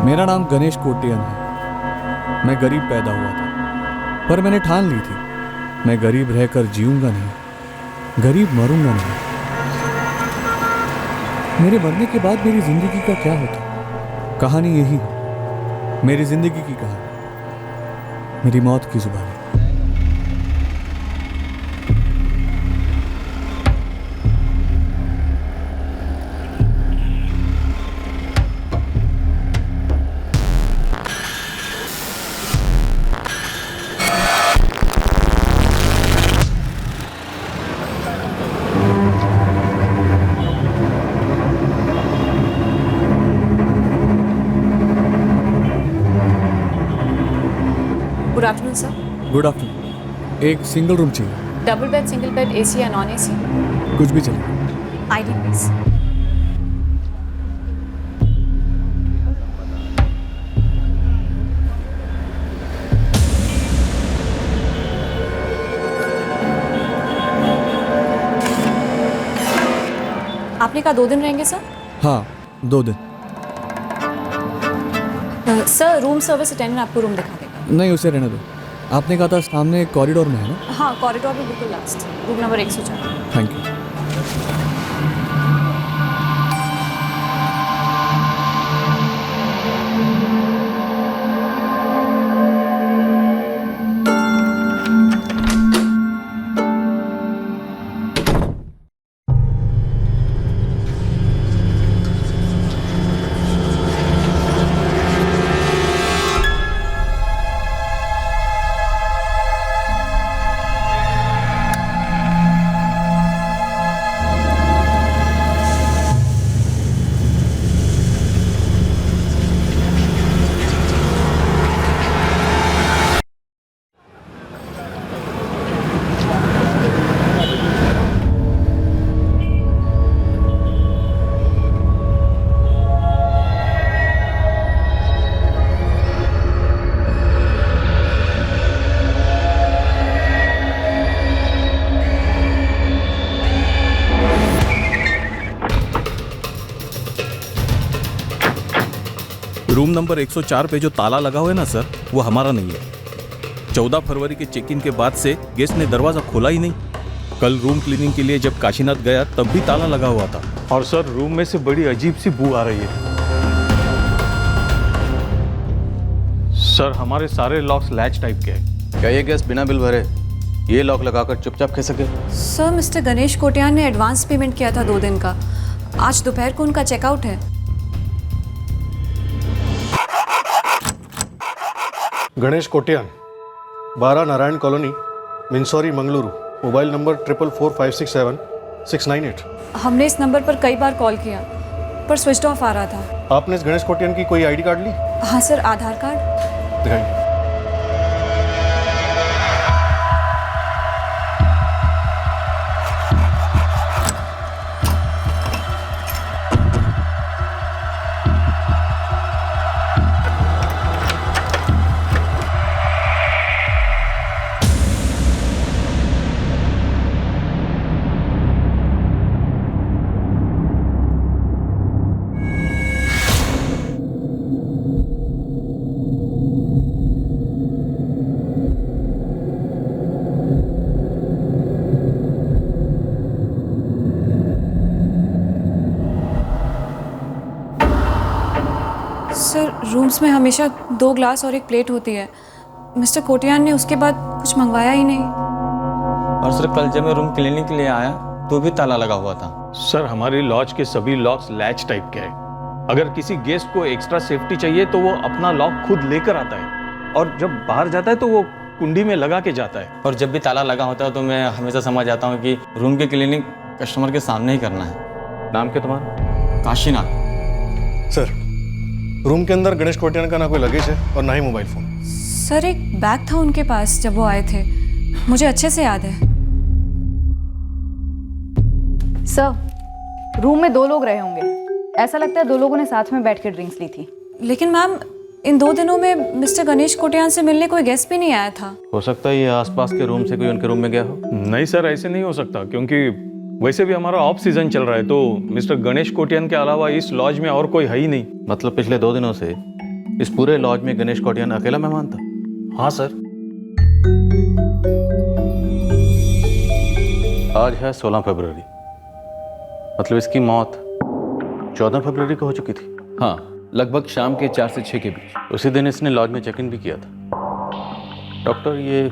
मेरा नाम गणेश कोटियन है। मैं गरीब पैदा हुआ था, पर मैंने ठान ली थी मैं गरीब रहकर जीऊंगा नहीं, गरीब मरूंगा नहीं। मेरे मरने के बाद मेरी जिंदगी का क्या होता? कहानी यही है, मेरी जिंदगी की कहानी, मेरी मौत की जुबानी। Good afternoon sir. Good afternoon. एक सिंगल रूम चाहिए। Double bed, single bed, AC या नॉन एसी? कुछ भी चलेगा। ID please. आपने कहा 2 दिन रहेंगे सर? हाँ, 2 दिन। सर रूम सर्विस अटेंडेंट आपको रूम दिखा देगा। नहीं, उसे रहने दो। आपने कहा था सामने कॉरिडोर में है ना? हाँ, कॉरिडोर में बिल्कुल last, room number 104। Thank you. Room number 104 पे जो ताला लगा हुआ है ना सर, वो हमारा नहीं है। 14 फरवरी के चेक इन के बाद से गेस्ट ने दरवाज़ा खोला ही नहीं। कल रूम क्लीनिंग के लिए जब काशीनाथ गया तब भी ताला लगा हुआ था। और सर रूम में से बड़ी अजीब सी बू आ रही है। सर हमारे सारे लॉक्स लैच टाइप के हैं। क्या ये गेस्ट बिना बिल भरे ये लॉक लगाकर चुपचाप खा सके? सर मिस्टर गणेश कोटियान ने एडवांस पेमेंट किया था 2 दिन का। आज दोपहर को उनका चेकआउट है। गणेश कोटियान, 12 नारायण कॉलोनी, मिंसौरी, मंगलुरु। Mobile number 444567 698। हमने इस नंबर पर कई बार कॉल किया पर स्विच ऑफ आ रहा था। आपने इस गणेश कोटियान की कोई आईडी कार्ड ली? हाँ सर, आधार कार्ड। दिखाइए। सर रूम्स में हमेशा 2 ग्लास और 1 प्लेट होती है। मिस्टर कोटियान ने उसके बाद कुछ मंगवाया ही नहीं। और सर कल जब मैं रूम क्लीनिंग के लिए आया तो भी ताला लगा हुआ था। सर हमारी लॉज के सभी लॉक्स लैच टाइप के हैं। अगर किसी गेस्ट को एक्स्ट्रा सेफ्टी चाहिए तो वो अपना लॉक खुद लेकर आता है, और जब बाहर जाता है तो वो कुंडी में लगा के जाता है। और जब भी ताला लगा होता है तो मैं हमेशा समझ जाता हूँ कि रूम की क्लीनिंग कस्टमर के सामने ही करना है। नाम क्या तुम्हारा? काशीनाथ। सर, रूम के अंदर गणेश कोटियान का ना कोई लगेज है और ना ही मोबाइल फोन। सर एक बैग था उनके पास जब वो आए थे, मुझे अच्छे से याद है। सर रूम में 2 लोग रहे होंगे। ऐसा लगता है 2 लोगों ने साथ में बैठ के ड्रिंक्स ली थी। लेकिन मैम इन 2 दिनों में मिस्टर गणेश कोटियान से मिलने कोई गेस्ट भी नहीं आया था। हो सकता है ये आसपास के रूम से कोई उनके रूम में गया हो। नहीं सर, ऐसे नहीं हो सकता, क्योंकि वैसे भी हमारा ऑफ सीजन चल रहा है, तो मिस्टर गणेश कोटियान के अलावा इस लॉज में और कोई है ही नहीं। मतलब पिछले 2 दिनों से इस पूरे लॉज में गणेश कोटियान अकेला मेहमान था? हाँ सर। आज है 16 फरवरी, मतलब इसकी मौत 14 फरवरी को हो चुकी थी। हाँ, लगभग शाम के 4 से 6 के बीच। उसी दिन इसने लॉज में चेक इन भी किया था। डॉक्टर, ये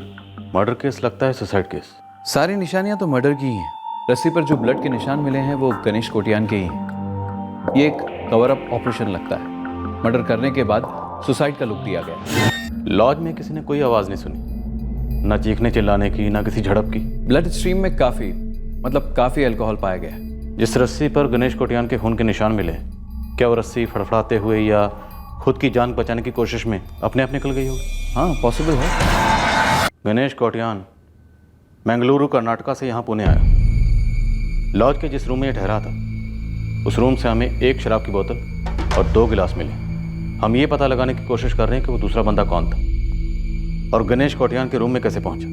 मर्डर केस लगता है सुसाइड केस? सारी निशानियां तो मर्डर की ही हैं। रस्सी पर जो ब्लड के निशान मिले हैं वो गणेश कोटियान के ही हैं। ये एक कवर अप ऑपरेशन लगता है। मर्डर करने के बाद सुसाइड का लुक दिया गया। लॉज में किसी ने कोई आवाज़ नहीं सुनी, ना चीखने चिल्लाने की, ना किसी झड़प की। ब्लड स्ट्रीम में काफ़ी अल्कोहल पाया गया है। जिस रस्सी पर गणेश कोटियान के खून के निशान मिले, क्या वो रस्सी फड़फड़ाते हुए या खुद की जान बचाने की कोशिश में अपने आप निकल गई होगी? हाँ, पॉसिबल है। गणेश कोटियान बेंगलुरु कर्नाटका से यहाँ पुणे आया। लॉज के जिस रूम में ये ठहरा था, उस रूम से हमें एक शराब की बोतल और 2 गिलास मिले। हम ये पता लगाने की कोशिश कर रहे हैं कि वो दूसरा बंदा कौन था और गणेश कोटियान के रूम में कैसे पहुंचा,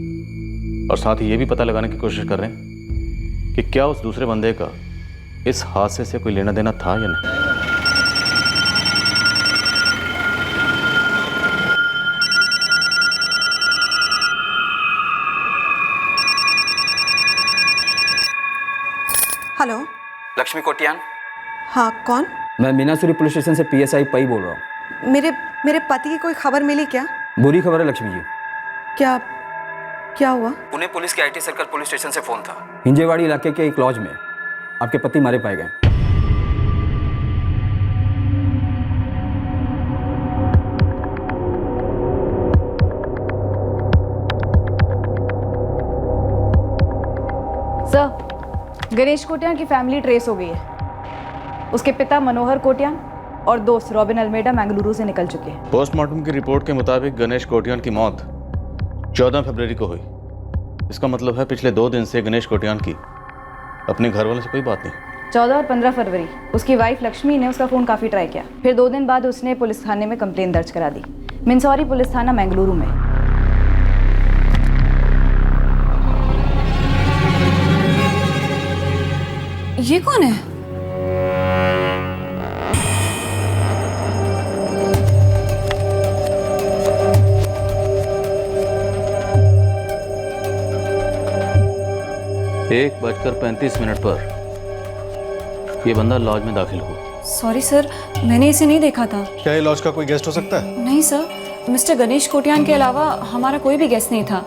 और साथ ही ये भी पता लगाने की कोशिश कर रहे हैं कि क्या उस दूसरे बंदे का इस हादसे से कोई लेना देना था या नहीं। हेलो। लक्ष्मी कोटियान? हाँ, कौन? मैं मीनासुरी पुलिस स्टेशन से PSI पई बोल रहा हूँ। मेरे पति की कोई खबर मिली क्या? बुरी खबर है लक्ष्मी जी। क्या हुआ? पुणे पुलिस के IT सर्कल पुलिस स्टेशन से फोन था। हिंजेवाड़ी इलाके के एक लॉज में आपके पति मारे पाए गए। सर, गणेश कोटियान की फैमिली ट्रेस हो गई है। उसके पिता मनोहर कोटियान और दोस्त रॉबिन अल्मेडा बेंगलुरु से निकल चुके हैं। पोस्टमार्टम की रिपोर्ट के मुताबिक गणेश कोटियान की मौत 14 फरवरी को हुई। इसका मतलब है पिछले 2 दिन से गणेश कोटियान की अपने घर वालों से कोई बात नहीं। 14 और 15 फरवरी उसकी वाइफ लक्ष्मी ने उसका फ़ोन काफ़ी ट्राई किया। फिर 2 दिन बाद उसने पुलिस थाने में कंप्लेन दर्ज करा दी, मिंसौरी पुलिस थाना बेंगलुरु में। ये कौन है? एक 1:35 पर यह बंदा लॉज में दाखिल हुआ। सॉरी सर, मैंने इसे नहीं देखा था। क्या ये लॉज का कोई गेस्ट हो सकता है? नहीं सर, मिस्टर गणेश कोटियान के अलावा हमारा कोई भी गेस्ट नहीं था।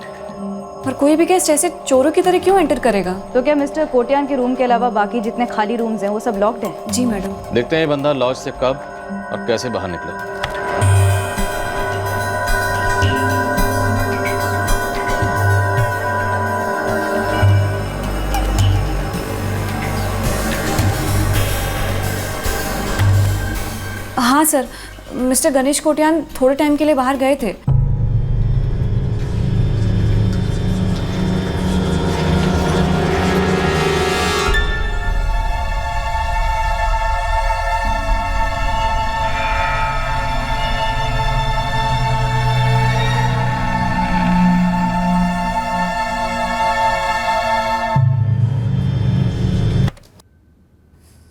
पर कोई भी गेस्ट ऐसे चोरों की तरह क्यों एंटर करेगा? तो क्या मिस्टर कोटियान के रूम के अलावा बाकी जितने खाली रूम्स हैं वो सब लॉक्ड हैं? जी मैडम। देखते हैं ये बंदा लॉज से कब और कैसे बाहर निकला। हाँ सर, मिस्टर गणेश कोटियान थोड़े टाइम के लिए बाहर गए थे।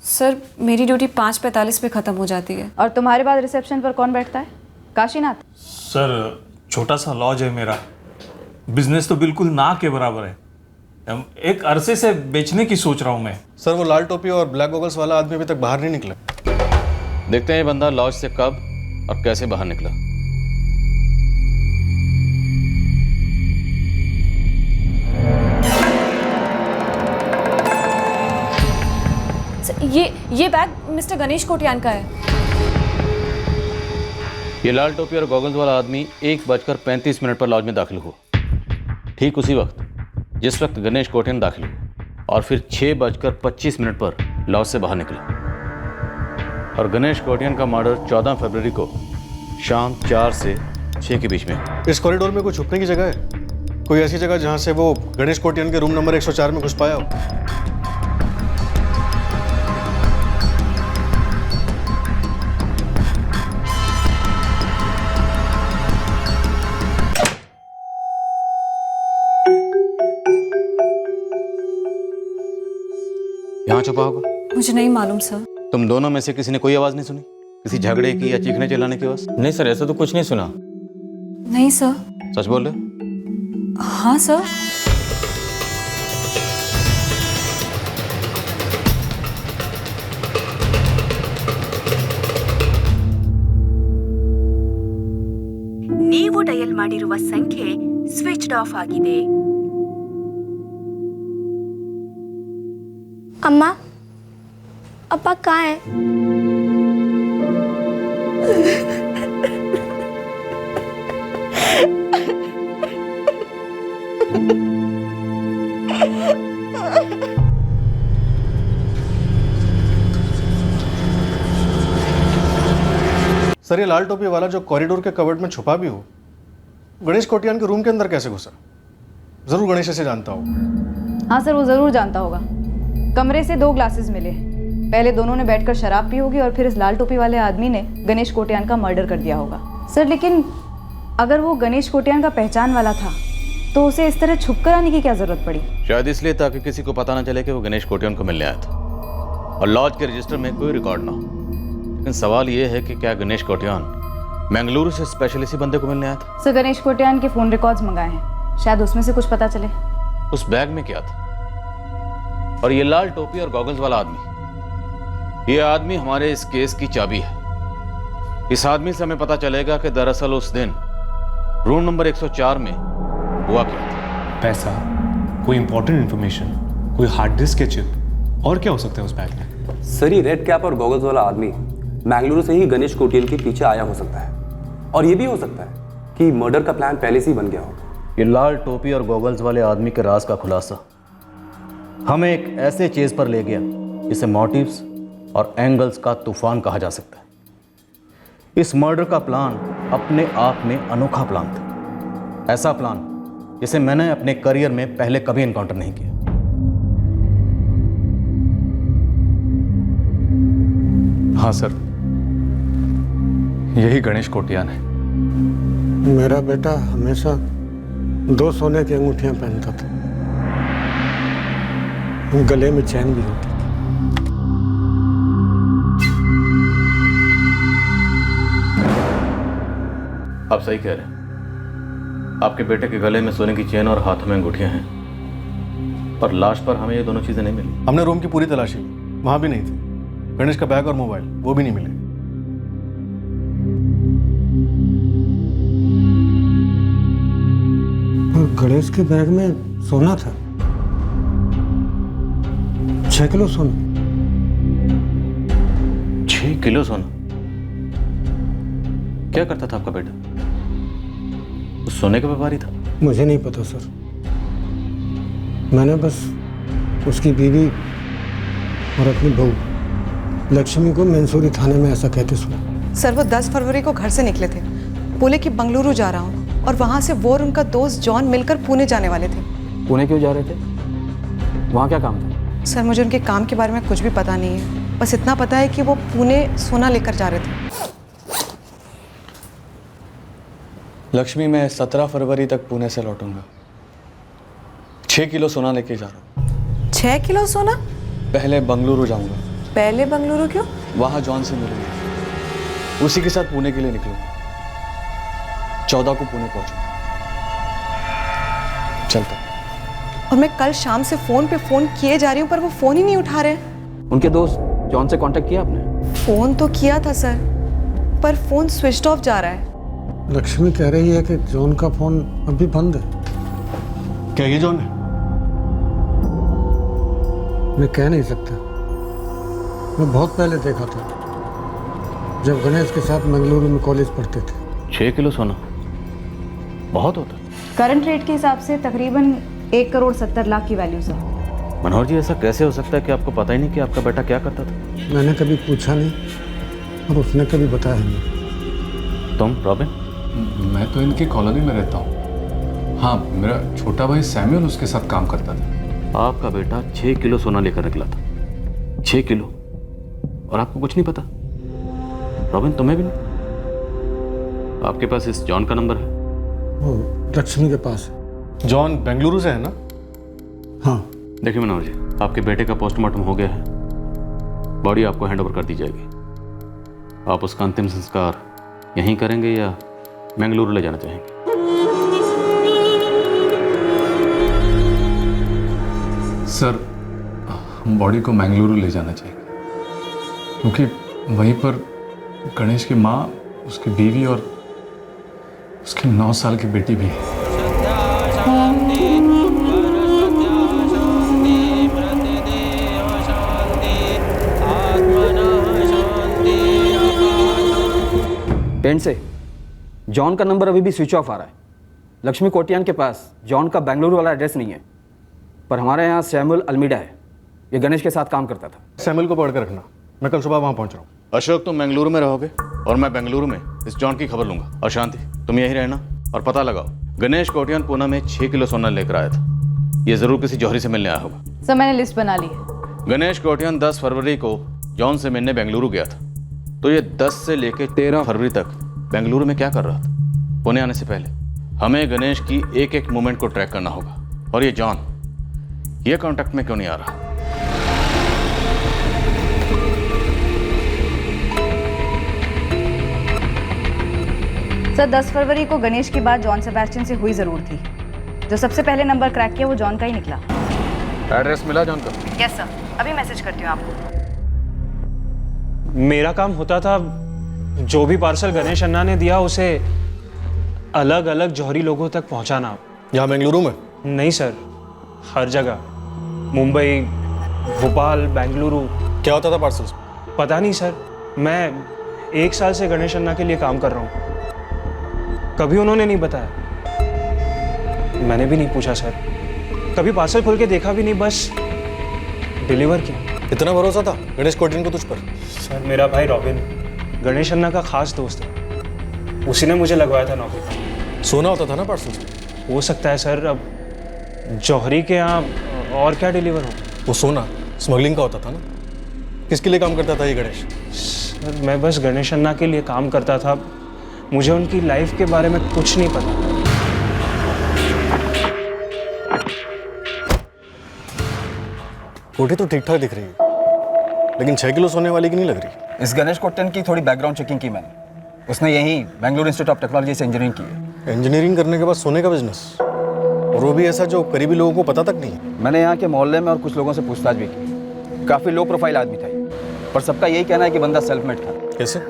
सर, मेरी ड्यूटी 5:45 पे ख़त्म हो जाती है। और तुम्हारे बाद रिसेप्शन पर कौन बैठता है? काशीनाथ। सर, छोटा सा लॉज है मेरा, बिजनेस तो बिल्कुल ना के बराबर है। एक अरसे से बेचने की सोच रहा हूँ मैं। सर, वो लाल टोपी और ब्लैक गॉगल्स वाला आदमी अभी तक बाहर नहीं निकला। देखते हैं ये बंदा लॉज से कब और कैसे बाहर निकला। ये बैग मिस्टर गणेश कोटियान का है। ये लाल टोपी और गॉगल्स वाला आदमी 1:35 पर लॉज में दाखिल हुआ, ठीक उसी वक्त जिस वक्त गणेश कोटियान दाखिल हुआ, और फिर 6:25 पर लॉज से बाहर निकला। और गणेश कोटियान का मर्डर 14 फरवरी को शाम 4 से 6 के बीच में। इस कॉरिडोर में कोई छुपने की जगह है? कोई ऐसी जगह जहां से वो गणेश कोटियान के रूम नंबर 104 में घुस पाया हो? यहाँ छुपा होगा। मुझे नहीं मालूम सर। तुम दोनों में से किसी ने कोई आवाज नहीं सुनी? किसी झगड़े की या चीखने चिल्लाने की आवाज? नहीं सर, ऐसा तो कुछ नहीं सुना। नहीं सर। सच बोल रहे हो? हाँ सर। ನೀವು ಡಯಲ್ ಮಾಡಿರುವ ಸಂಖ್ಯೆ ಸ್ವಿಚ್ಡ್ ಆಫ್ ಆಗಿದೆ. अम्मा, अप्पा कहाँ है? सर ये लाल टोपी वाला जो कॉरिडोर के कबर्ड में छुपा भी हो, गणेश कोटियान के रूम के अंदर कैसे घुसा? जरूर गणेश से जानता होगा। हाँ सर, वो ज़रूर जानता होगा। कमरे से 2 ग्लासेस मिले। पहले दोनों ने बैठकर शराब पी होगी और फिर इस लाल टोपी वाले आदमी ने गणेश कोटियान का मर्डर कर दिया होगा। सर लेकिन अगर वो गणेश कोटियान का पहचान वाला था तो उसे इस तरह छुप कर आने की क्या जरूरत पड़ी? शायद इसलिए ताकि किसी को पता ना चले कि वो गणेश कोटियान को मिलने आया था और लॉज के रजिस्टर में कोई रिकॉर्ड ना हो। लेकिन सवाल ये है कि क्या गणेश कोटियान बेंगलुरु से स्पेशल इसी बंदे को मिलने आया था? सर गणेश कोटियान के फ़ोन रिकॉर्ड्स मंगाए हैं, शायद उसमें से कुछ पता चले। उस बैग में क्या था? और ये लाल टोपी और गॉगल्स वाला आदमी, ये आदमी हमारे इस केस की चाबी है। इस आदमी से हमें पता चलेगा कि दरअसल उस दिन रूम नंबर 104 में हुआ क्या था। पैसा, कोई इंपॉर्टेंट इंफॉर्मेशन, कोई हार्ड डिस्क के चिप, और क्या हो सकता है उस बैग में? सर ये रेड कैप और गॉगल्स वाला आदमी मैंगलुरु से ही गणेश कोटियान के पीछे आया हो सकता है, और ये भी हो सकता है कि मर्डर का प्लान पहले से ही बन गया हो। ये लाल टोपी और गॉगल्स वाले आदमी के राज का खुलासा हमें एक ऐसे चेज पर ले गया जिसे मोटिव्स और एंगल्स का तूफान कहा जा सकता है। इस मर्डर का प्लान अपने आप में अनोखा प्लान था, ऐसा प्लान जिसे मैंने अपने करियर में पहले कभी एनकाउंटर नहीं किया। हाँ सर, यही गणेश कोटियान है। मेरा बेटा हमेशा 2 सोने की अंगूठियां पहनता था, गले में चैन भी होती थी। आप सही कह रहे हैं। आपके बेटे के गले में सोने की चेन और हाथ में अंगूठियां हैं, और लाश पर हमें ये दोनों चीजें नहीं मिली। हमने रूम की पूरी तलाशी ली, वहां भी नहीं थी। गणेश का बैग और मोबाइल वो भी नहीं मिले। गणेश के बैग में सोना था, 6 किलो सोना। 6 किलो सोना? क्या करता था आपका बेटा? उस सोने का व्यापारी था? मुझे नहीं पता सर, मैंने बस उसकी बीवी और अपनी बहू लक्ष्मी को मंसूरी थाने में ऐसा कहते सुना। सर वो 10 फरवरी को घर से निकले थे, बोले कि बंगलुरु जा रहा हूँ, और वहाँ से वो और उनका दोस्त जॉन मिलकर पुणे जाने वाले थे। पुणे क्यों जा रहे थे? वहाँ क्या काम था? सर मुझे उनके काम के बारे में कुछ भी पता नहीं है, बस इतना पता है कि वो पुणे सोना लेकर जा रहे थे। लक्ष्मी, मैं 17 फरवरी तक पुणे से लौटूंगा। 6 किलो सोना लेके जा रहा हूँ। 6 किलो सोना? पहले बंगलुरु जाऊंगा। पहले बंगलुरु क्यों? वहाँ जॉन से मिलूंगा, उसी के साथ पुणे के लिए निकलूंगा। 14 को पुणे पहुंचूंगा। चलता। और मैं कल शाम से फोन पे फोन किए जा रही हूँ, पर वो फोन ही नहीं उठा रहे। उनके दोस्त जॉन से कांटेक्ट किया आपने? फोन तो किया था सर, पर फोन स्विच ऑफ जा रहा है। लक्ष्मी कह रही है कि जॉन का फोन अभी बंद है। क्या ये जॉन है? मैं कह नहीं सकता, मैं बहुत पहले देखा था जब गणेश के साथ मंगलुरु में कॉलेज पढ़ते थे। 6 किलो सोना बहुत होता है। करंट रेट के हिसाब से तकरीबन 1 करोड़ 70 लाख की वैल्यू सर। मनोहर जी, ऐसा कैसे हो सकता है कि आपको पता ही नहीं कि आपका बेटा क्या करता था? मैंने कभी पूछा नहीं और उसने कभी बताया नहीं। तुम रॉबिन? मैं तो इनकी कॉलोनी में रहता हूँ। हाँ, मेरा छोटा भाई सैमुअल उसके साथ काम करता था। आपका बेटा 6 किलो सोना लेकर निकला था। 6 किलो, और आपको कुछ नहीं पता? रॉबिन, तुम्हें भी नहीं? आपके पास इस जॉन का नंबर है? वो लक्ष्मी के पास है। जॉन बेंगलुरु से है ना? हाँ। देखिए मनोहर जी, आपके बेटे का पोस्टमार्टम हो गया है, बॉडी आपको हैंड ओवर कर दी जाएगी। आप उसका अंतिम संस्कार यहीं करेंगे या बेंगलुरु ले जाना चाहेंगे? सर, हम बॉडी को बेंगलुरु ले जाना चाहिए क्योंकि वहीं पर गणेश की माँ, उसकी बीवी और उसकी 9 साल की बेटी भी है। पेंट से जॉन का नंबर अभी भी स्विच ऑफ आ रहा है। लक्ष्मी कोटियान के पास जॉन का बेंगलुरु वाला एड्रेस नहीं है, पर हमारे यहाँ सैमुअल अल्मीडा है। ये गणेश के साथ काम करता था। सैमुअल को पकड़ कर रखना, मैं कल सुबह वहाँ पहुँच रहा हूँ। अशोक, तुम बेंगलुरु में रहोगे और मैं बेंगलुरु में इस जॉन की खबर लूंगा। और शांति, तुम यहीं रहना और पता लगाओ गणेश कोटियान पूना में 6 किलो सोना लेकर आया था। ये जरूर किसी जौहरी से मिलने आया होगा। सर मैंने लिस्ट बना ली है। गणेश कोटियान 10 फरवरी को जॉन से मिलने बेंगलुरु गया था, तो ये 10 से लेकर 13 फरवरी तक बेंगलुरु में क्या कर रहा था? पुणे आने से पहले हमें गणेश की एक एक मूवमेंट को ट्रैक करना होगा। और ये जॉन, ये कांटेक्ट में क्यों नहीं आ रहा? सर 10 फरवरी को गणेश की बात जॉन सेबेस्टियन से हुई ज़रूर थी। जो सबसे पहले नंबर क्रैक किया वो जॉन का ही निकला। एड्रेस मिला जॉन का? यस सर, अभी मैसेज करती हूँ आपको। मेरा काम होता था जो भी पार्सल गणेश अन्ना ने दिया उसे अलग अलग जौहरी लोगों तक पहुंचाना। यहाँ बेंगलुरु में? नहीं सर, हर जगह, मुंबई, भोपाल, बेंगलुरु। क्या होता था पार्सल्स? पता नहीं सर, मैं 1 साल से गणेश अन्ना के लिए काम कर रहा हूँ। कभी उन्होंने नहीं बताया, मैंने भी नहीं पूछा सर। कभी पार्सल खोल के देखा भी नहीं, बस डिलीवर किया। इतना भरोसा था गणेश कोटियान को तुझ पर? सर मेरा भाई रॉबिन गणेश अन्ना का खास दोस्त है, उसी ने मुझे लगवाया था नौकरी पर। सोना होता था ना पार्सल? हो सकता है सर, अब जौहरी के यहाँ और क्या डिलीवर हो। वो सोना स्मगलिंग का होता था ना? किसके लिए काम करता था ये गणेश? सर मैं बस गणेश अन्ना के लिए काम करता था, मुझे उनकी लाइफ के बारे में कुछ नहीं पता। कोठी तो ठीक ठाक दिख रही है, लेकिन 6 किलो सोने वाली की नहीं लग रही। इस गणेश कोटियान की थोड़ी बैकग्राउंड चेकिंग की मैंने। उसने यहीं बेंगलुरु इंस्टीट्यूट ऑफ टेक्नोलॉजी से इंजीनियरिंग की है। इंजीनियरिंग करने के बाद सोने का बिजनेस, और वो भी ऐसा जो करीबी लोगों को पता तक नहीं है। मैंने यहाँ के मोहल्ले में और कुछ लोगों से पूछताछ भी की। काफ़ी लो प्रोफाइल आदमी था ये, पर सबका यही कहना है कि बंदा सेल्फ मेड था। कैसे?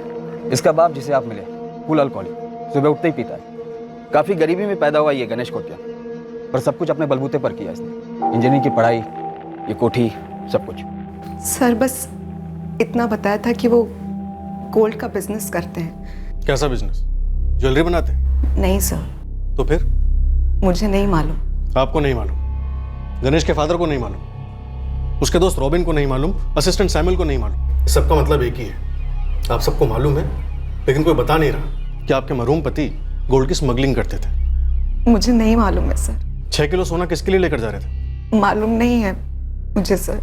इसका बाप जिसे आप मिले फुल अल्कोहलिक, सुबह उठते ही पीता है। काफ़ी गरीबी में पैदा हुआ ये गणेश कोटियान, पर सब कुछ अपने बलबूते पर किया इसने। इंजीनियरिंग की पढ़ाई, ये कोठी, सब कुछ। सर बस इतना बताया था कि वो गोल्ड का बिजनेस करते हैं। कैसा बिजनेस? ज्वेलरी बनाते हैं? नहीं सर। तो फिर? मुझे नहीं मालूम। आपको नहीं मालूम? गणेश के फादर को नहीं मालूम? उसके दोस्त रॉबिन को नहीं मालूम? असिस्टेंट सैमुअल को नहीं मालूम? सबका मतलब एक ही है, आप सबको मालूम है, लेकिन कोई बता नहीं रहा कि आपके मरहूम पति गोल्ड की स्मगलिंग करते थे। मुझे नहीं मालूम है सर। 6 किलो सोना किसके लिए लेकर जा रहे थे? मालूम नहीं है मुझे सर,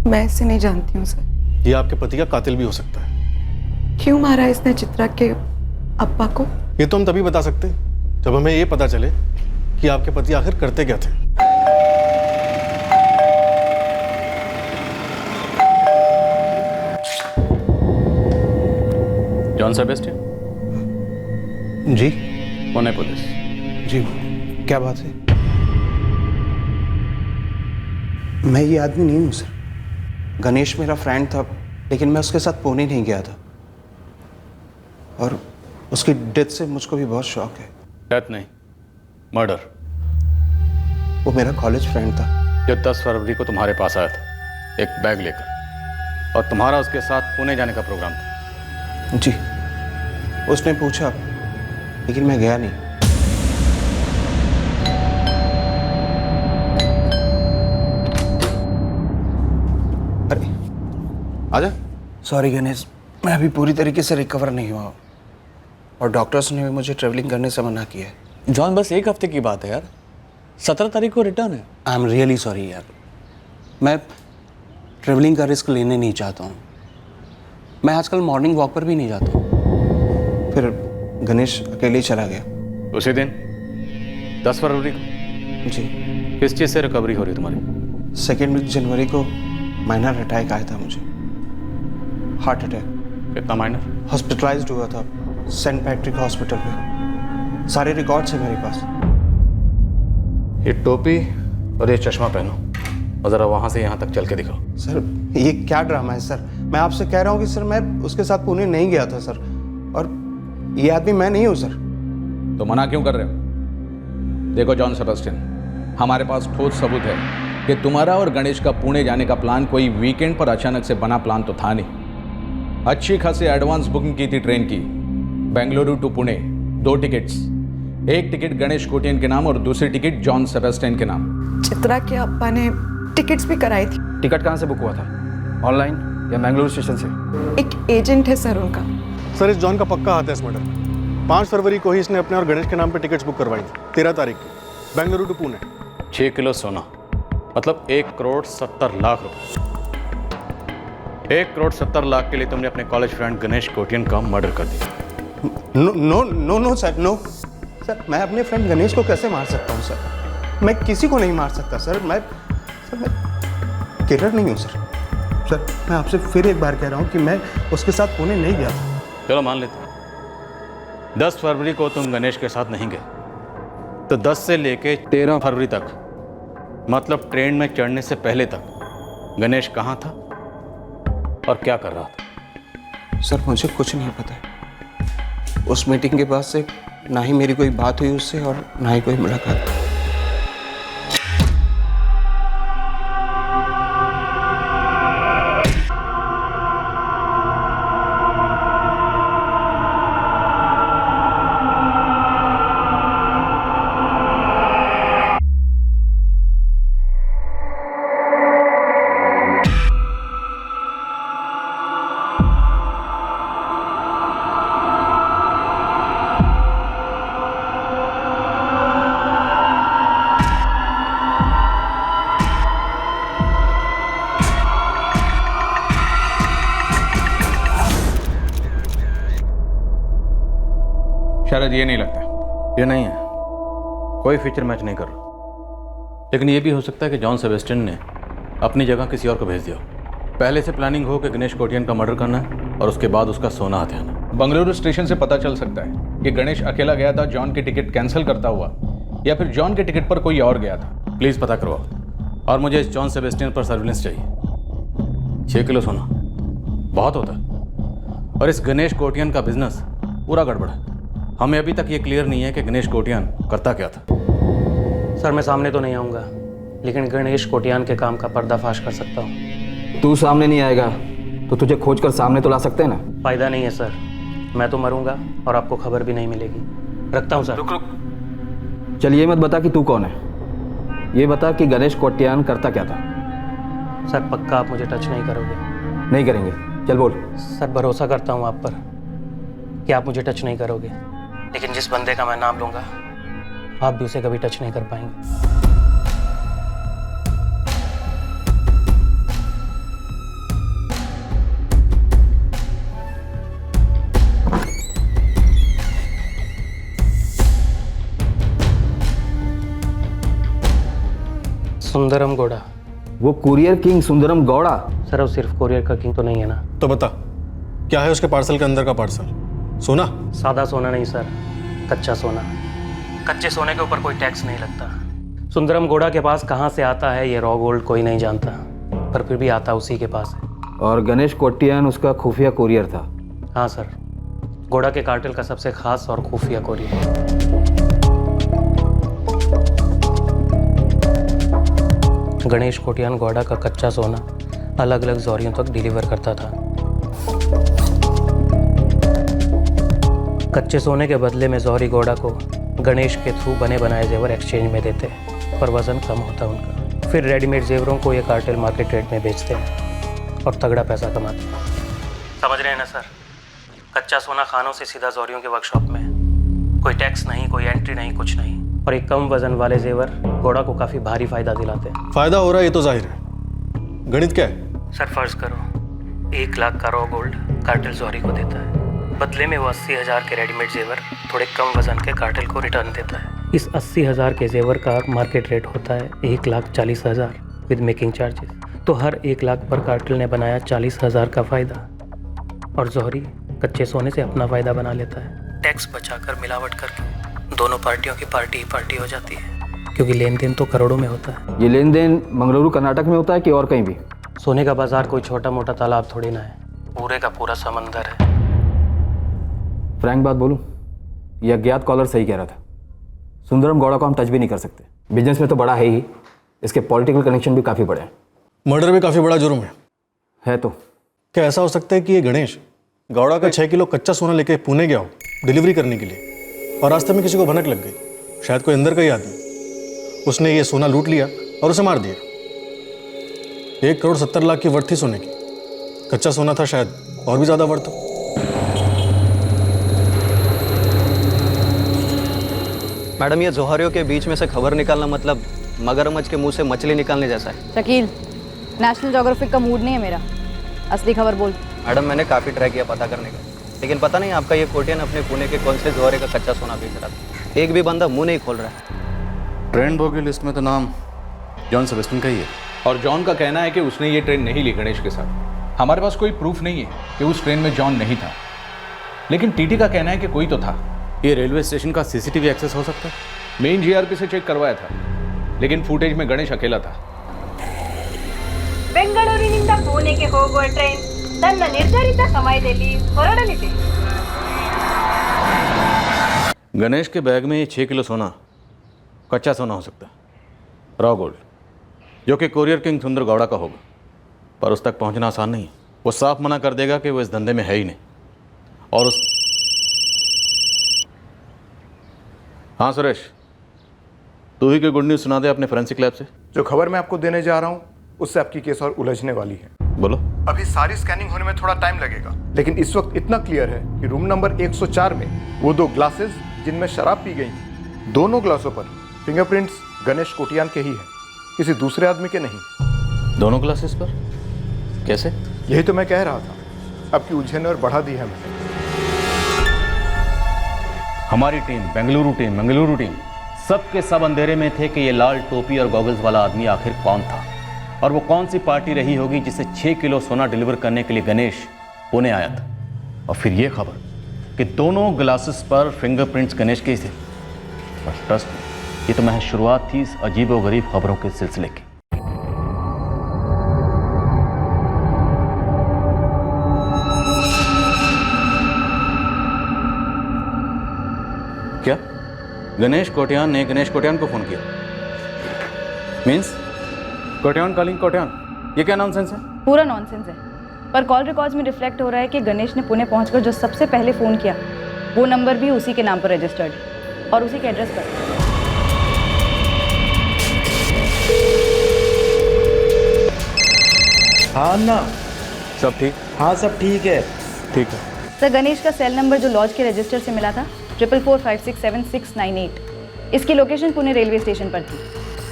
मैं इसे नहीं जानती हूँ सर। ये आपके पति का कातिल भी हो सकता है। क्यों मारा इसने चित्रा के अप्पा को? ये तो हम तभी बता सकते हैं जब हमें ये पता चले कि आपके पति आखिर करते क्या थे। John Sebastian? जी? पुणे पुलिस। जी, क्या बात है? मैं ये आदमी नहीं हूँ सर। गणेश मेरा फ्रेंड था, लेकिन मैं उसके साथ पुणे नहीं गया था, और उसकी डेथ से मुझको भी बहुत शौक है। डेथ नहीं, मर्डर। वो मेरा कॉलेज फ्रेंड था जो 10 फरवरी को तुम्हारे पास आया था एक बैग लेकर, और तुम्हारा उसके साथ पुणे जाने का प्रोग्राम था। जी, उसने पूछा, लेकिन मैं गया नहीं। अरे आजा। सॉरी गणेश, मैं अभी पूरी तरीके से रिकवर नहीं हुआ, और डॉक्टर्स ने भी मुझे ट्रैवलिंग करने से मना किया है। जॉन, बस 1 हफ्ते की बात है यार, 17 तारीख को रिटर्न है। आई एम रियली सॉरी यार, मैं ट्रैवलिंग का रिस्क लेने नहीं चाहता हूँ। मैं आजकल मॉर्निंग वॉक पर भी नहीं जाता हूँ। फिर गणेश अकेले ही चला गया। उसी दिन 10 फरवरी को? जी। किस चीज़ से रिकवरी हो रही तुम्हारी? 2 जनवरी को माइनर अटैक आया था मुझे। Heart attack. कितना माइनर? हॉस्पिटलाइज्ड हुआ था सेंट पैट्रिक हॉस्पिटल में। सारे रिकॉर्ड्स हैं मेरे पास। ये टोपी और ये चश्मा पहनो और ज़रा वहाँ से यहाँ तक चल के दिखाओ। सर ये क्या ड्रामा है सर? मैं आपसे कह रहा हूँ कि सर मैं उसके साथ पुणे नहीं गया था सर, और ये आदमी मैं नहीं हूँ सर। तो मना क्यों कर रहे हो? देखो जॉन सेबेस्टियन, हमारे पास ठोस सबूत है कि तुम्हारा और गणेश का पुणे जाने का प्लान कोई वीकेंड पर अचानक से बना प्लान तो था नहीं। अच्छी खासी एडवांस बुकिंग की थी ट्रेन की, बेंगलुरु टू पुणे, 2 टिकट्स। एक टिकट गणेश कोटियन के नाम और दूसरी टिकट जॉन सेबेस्टियन के नाम। चित्रा के अब्बा ने टिकट्स भी कराई थी। टिकट कहाँ से बुक हुआ था? ऑनलाइन या मैंगलोर स्टेशन से? एक एजेंट है सर उनका। सर इस जॉन का पक्का हाथ है इस मर्डर में। 5 फरवरी को ही इसने अपने और गणेश के नाम पे टिकट्स बुक करवाई थी, 13 तारीख की, बेंगलुरु टू पुणे। 6 किलो सोना, मतलब 1,70,00,000 रुपए। 1,70,00,000 के लिए तुमने अपने कॉलेज फ्रेंड गणेश कोटियन का मर्डर कर दिया। No no no no sir, no sir. मैं अपने फ्रेंड गणेश को कैसे मार सकता हूँ सर? मैं किसी को नहीं मार सकता सर। मैं किलर नहीं हूँ सर। सर मैं आपसे फिर एक बार कह रहा हूँ कि मैं उसके साथ पुणे नहीं गया था। चलो मान लेते हैं 10 फरवरी को तुम गणेश के साथ नहीं गए, तो 10 से लेके 13 फरवरी तक, मतलब ट्रेन में चढ़ने से पहले तक गणेश कहाँ था और क्या कर रहा था? सर मुझे कुछ नहीं पता है। उस मीटिंग के बाद से ना ही मेरी कोई बात हुई उससे और ना ही कोई मुलाकात। शायद ये नहीं लगता। ये नहीं है, कोई फीचर मैच नहीं कर रहा। लेकिन ये भी हो सकता है कि जॉन सेबेस्टियन ने अपनी जगह किसी और को भेज दिया। पहले से प्लानिंग हो कि गणेश कोटियन का मर्डर करना है और उसके बाद उसका सोना हथियाना। बंगलुरु स्टेशन से पता चल सकता है कि गणेश अकेला गया था जॉन की टिकट कैंसिल करता हुआ, या फिर जॉन के टिकट पर कोई और गया था। प्लीज़ पता करवाओ, और मुझे इस जॉन सेबेस्टियन पर सर्विलेंस चाहिए। 6 किलो सोना बहुत होता है, और इस गणेश कोटियन का बिजनेस पूरा गड़बड़ है। हमें अभी तक ये क्लियर नहीं है कि गणेश कोटियन करता क्या था। सर मैं सामने तो नहीं आऊँगा, लेकिन गणेश कोटियन के काम का पर्दाफाश कर सकता हूँ। तू सामने नहीं आएगा तो तुझे खोज कर सामने तो ला सकते हैं ना। फायदा नहीं है सर, मैं तो मरूंगा और आपको खबर भी नहीं मिलेगी। रखता हूँ सर। रुक। चल ये मत बता कि तू कौन है, ये बता कि गणेश कोटियन करता क्या था। सर पक्का आप मुझे टच नहीं करोगे? नहीं करेंगे, चल बोल। सर भरोसा करता हूँ आप पर कि आप मुझे टच नहीं करोगे, लेकिन जिस बंदे का मैं नाम लूँगा आप भी उसे कभी टच नहीं कर पाएंगे। सुंदरम गौड़ा। वो courier king Sundaram Gowda? Sir वो सिर्फ कुरियर का किंग तो नहीं है ना। तो बता क्या है उसके पार्सल के अंदर का पार्सल? सोना? सादा सोना नहीं सर, कच्चा सोना। कच्चे सोने के ऊपर कोई टैक्स नहीं लगता। सुंदरम गौड़ा के पास कहाँ से आता है ये रॉ गोल्ड कोई नहीं जानता, पर फिर भी आता उसी के पास है। और गणेश कोटियन उसका खुफिया कुरियर था? हाँ सर, गौड़ा के कार्टेल का सबसे खास और खुफिया कुरियर। गणेश कोटियन गौड़ा का कच्चा सोना अलग अलग जौहरियों तक डिलीवर करता था। कच्चे सोने के बदले में जौहरी गौड़ा को गणेश के थ्रू बने बनाए जेवर एक्सचेंज में देते, पर वजन कम होता उनका। फिर रेडीमेड जेवरों को ये कार्टेल मार्केट रेट में बेचते हैं और तगड़ा पैसा कमाते हैं। समझ रहे हैं ना सर? कच्चा सोना खानों से सीधा जौहरियों के वर्कशॉप में, कोई टैक्स नहीं, कोई एंट्री नहीं, कुछ नहीं। और एक कम वजन वाले जेवर गौड़ा को काफ़ी भारी फायदा दिलाते हैं। फायदा हो रहा है ये तो जाहिर है, गणित क्या है? सर फर्ज करो 1 लाख का रॉ गोल्ड कार्टेल जौहरी को देता है, बदले में वो 80,000 के रेडीमेड जेवर थोड़े कम वजन के कार्टेल को रिटर्न देता है। इस 80,000 के जेवर का मार्केट रेट होता है 1,40,000 विद मेकिंग चार्जेस। तो हर 1 लाख पर कार्टेल ने बनाया 40,000 का फ़ायदा। और जौहरी कच्चे सोने से अपना फ़ायदा बना लेता है। टैक्स बचाकर मिलावट करके दोनों पार्टियों की पार्टी ही पार्टी हो जाती है, क्योंकि लेन देन तो करोड़ों में होता है। ये लेन देन मंगलुरु कर्नाटक में होता है कि और कहीं भी? सोने का बाजार कोई छोटा मोटा तालाब थोड़ी ना है, पूरे का पूरा समंदर है। फ्रैंक बात बोलूं, ये अज्ञात कॉलर सही कह रहा था। सुंदरम गौड़ा को हम टच भी नहीं कर सकते। बिजनेस में तो बड़ा है ही, इसके पॉलिटिकल कनेक्शन भी काफ़ी बड़े हैं। मर्डर भी काफ़ी बड़ा जुर्म है तो क्या ऐसा हो सकता है कि ये गणेश गौड़ा का 6 किलो कच्चा सोना लेके पुणे गया हो डिलीवरी करने के लिए, और रास्ते में किसी को भनक लग गई, शायद कोई अंदर का ही आदमी, उसने ये सोना लूट लिया और उसे मार दिया। 1,70,00,000 की वर्थ थी सोने की, कच्चा सोना था, शायद और भी ज़्यादा वर्थ हो। मैडम, ये जौहरियों के बीच में से खबर निकालना मतलब मगरमच्छ के मुंह से मछली निकालने जैसा है। शकील, नेशनल ज्योग्राफिक का मूड नहीं है मेरा, असली खबर बोल। मैडम, मैंने काफ़ी ट्राई किया पता करने का, लेकिन पता नहीं आपका ये कोटियन अपने पुणे के कौन से जौहरे का कच्चा सोना बेच रहा था। एक भी बंदा मुंह नहीं खोल रहा है। ट्रेन बोगी लिस्ट में तो नाम जॉन सेबेस्टियन का ही है। और जॉन का कहना है कि उसने ये ट्रेन नहीं ली गणेश के साथ। हमारे पास कोई प्रूफ नहीं है कि उस ट्रेन में जॉन नहीं था, लेकिन टीटी का कहना है कि कोई तो था। ये रेलवे स्टेशन का सीसीटीवी एक्सेस हो सकता है? मेन जीआरपी से चेक करवाया था, लेकिन फुटेज में गणेश अकेला था। ಬೆಂಗಳೂರಿನಿಂದ ಪುಣೆಗೆ ಹೋಗುವ ಟ್ರೈನ್ ತನ್ನ ನಿರ್ಧಾರಿತ ಸಮಯದಲ್ಲಿ ಹೊರಡಲಿದೆ. गणेश के बैग में ये 6 किलो सोना कच्चा सोना हो सकता है, रॉ गोल्ड, जो कि कोरियर किंग सुंदर गौड़ा का होगा, पर उस तक पहुंचना आसान नहीं है। वो साफ मना कर देगा कि वो इस धंधे में है ही नहीं। और उस हाँ सुरेश, तू ही कोई गुड न्यूज़ सुना दे अपने फोरेंसिक लैब से। जो खबर मैं आपको देने जा रहा हूँ उससे आपकी केस और उलझने वाली है। बोलो। अभी सारी स्कैनिंग होने में थोड़ा टाइम लगेगा, लेकिन इस वक्त इतना क्लियर है कि रूम नंबर 104 में वो 2 ग्लासेस जिनमें शराब पी गई थी, दोनों ग्लासों पर फिंगरप्रिंट्स गणेश कोटियान के ही हैं, किसी दूसरे आदमी के नहीं। दोनों ग्लासेस पर? कैसे? यही तो मैं कह रहा था, आपकी उलझन और बढ़ा दी है मैंने। हमारी टीम, बेंगलुरु टीम सब के सब अंधेरे में थे कि ये लाल टोपी और गॉगल्स वाला आदमी आखिर कौन था, और वो कौन सी पार्टी रही होगी जिसे 6 किलो सोना डिलीवर करने के लिए गणेश पुणे आया था। और फिर ये खबर कि दोनों ग्लासेस पर फिंगरप्रिंट्स गणेश के ही थे। और ट्रस्ट में, ये तो महज शुरुआत थी इस अजीबोगरीब खबरों के सिलसिले की। क्या गणेश कोटियान ने गणेश कोटियान को फोन किया? मीन्स कोटियान कॉलिंग कोटियान, ये क्या नॉनसेंस है? पूरा नॉनसेंस है, पर कॉल रिकॉर्ड्स में रिफ्लेक्ट हो रहा है कि गणेश ने पुणे पहुंचकर जो सबसे पहले फ़ोन किया वो नंबर भी उसी के नाम पर रजिस्टर्ड है और उसी के एड्रेस पर। हाँ ना, सब ठीक? हाँ सब ठीक है। ठीक है सर, गणेश का सेल नंबर जो लॉज के रजिस्टर से मिला था 4445676698, इसकी लोकेशन पुणे रेलवे स्टेशन पर थी,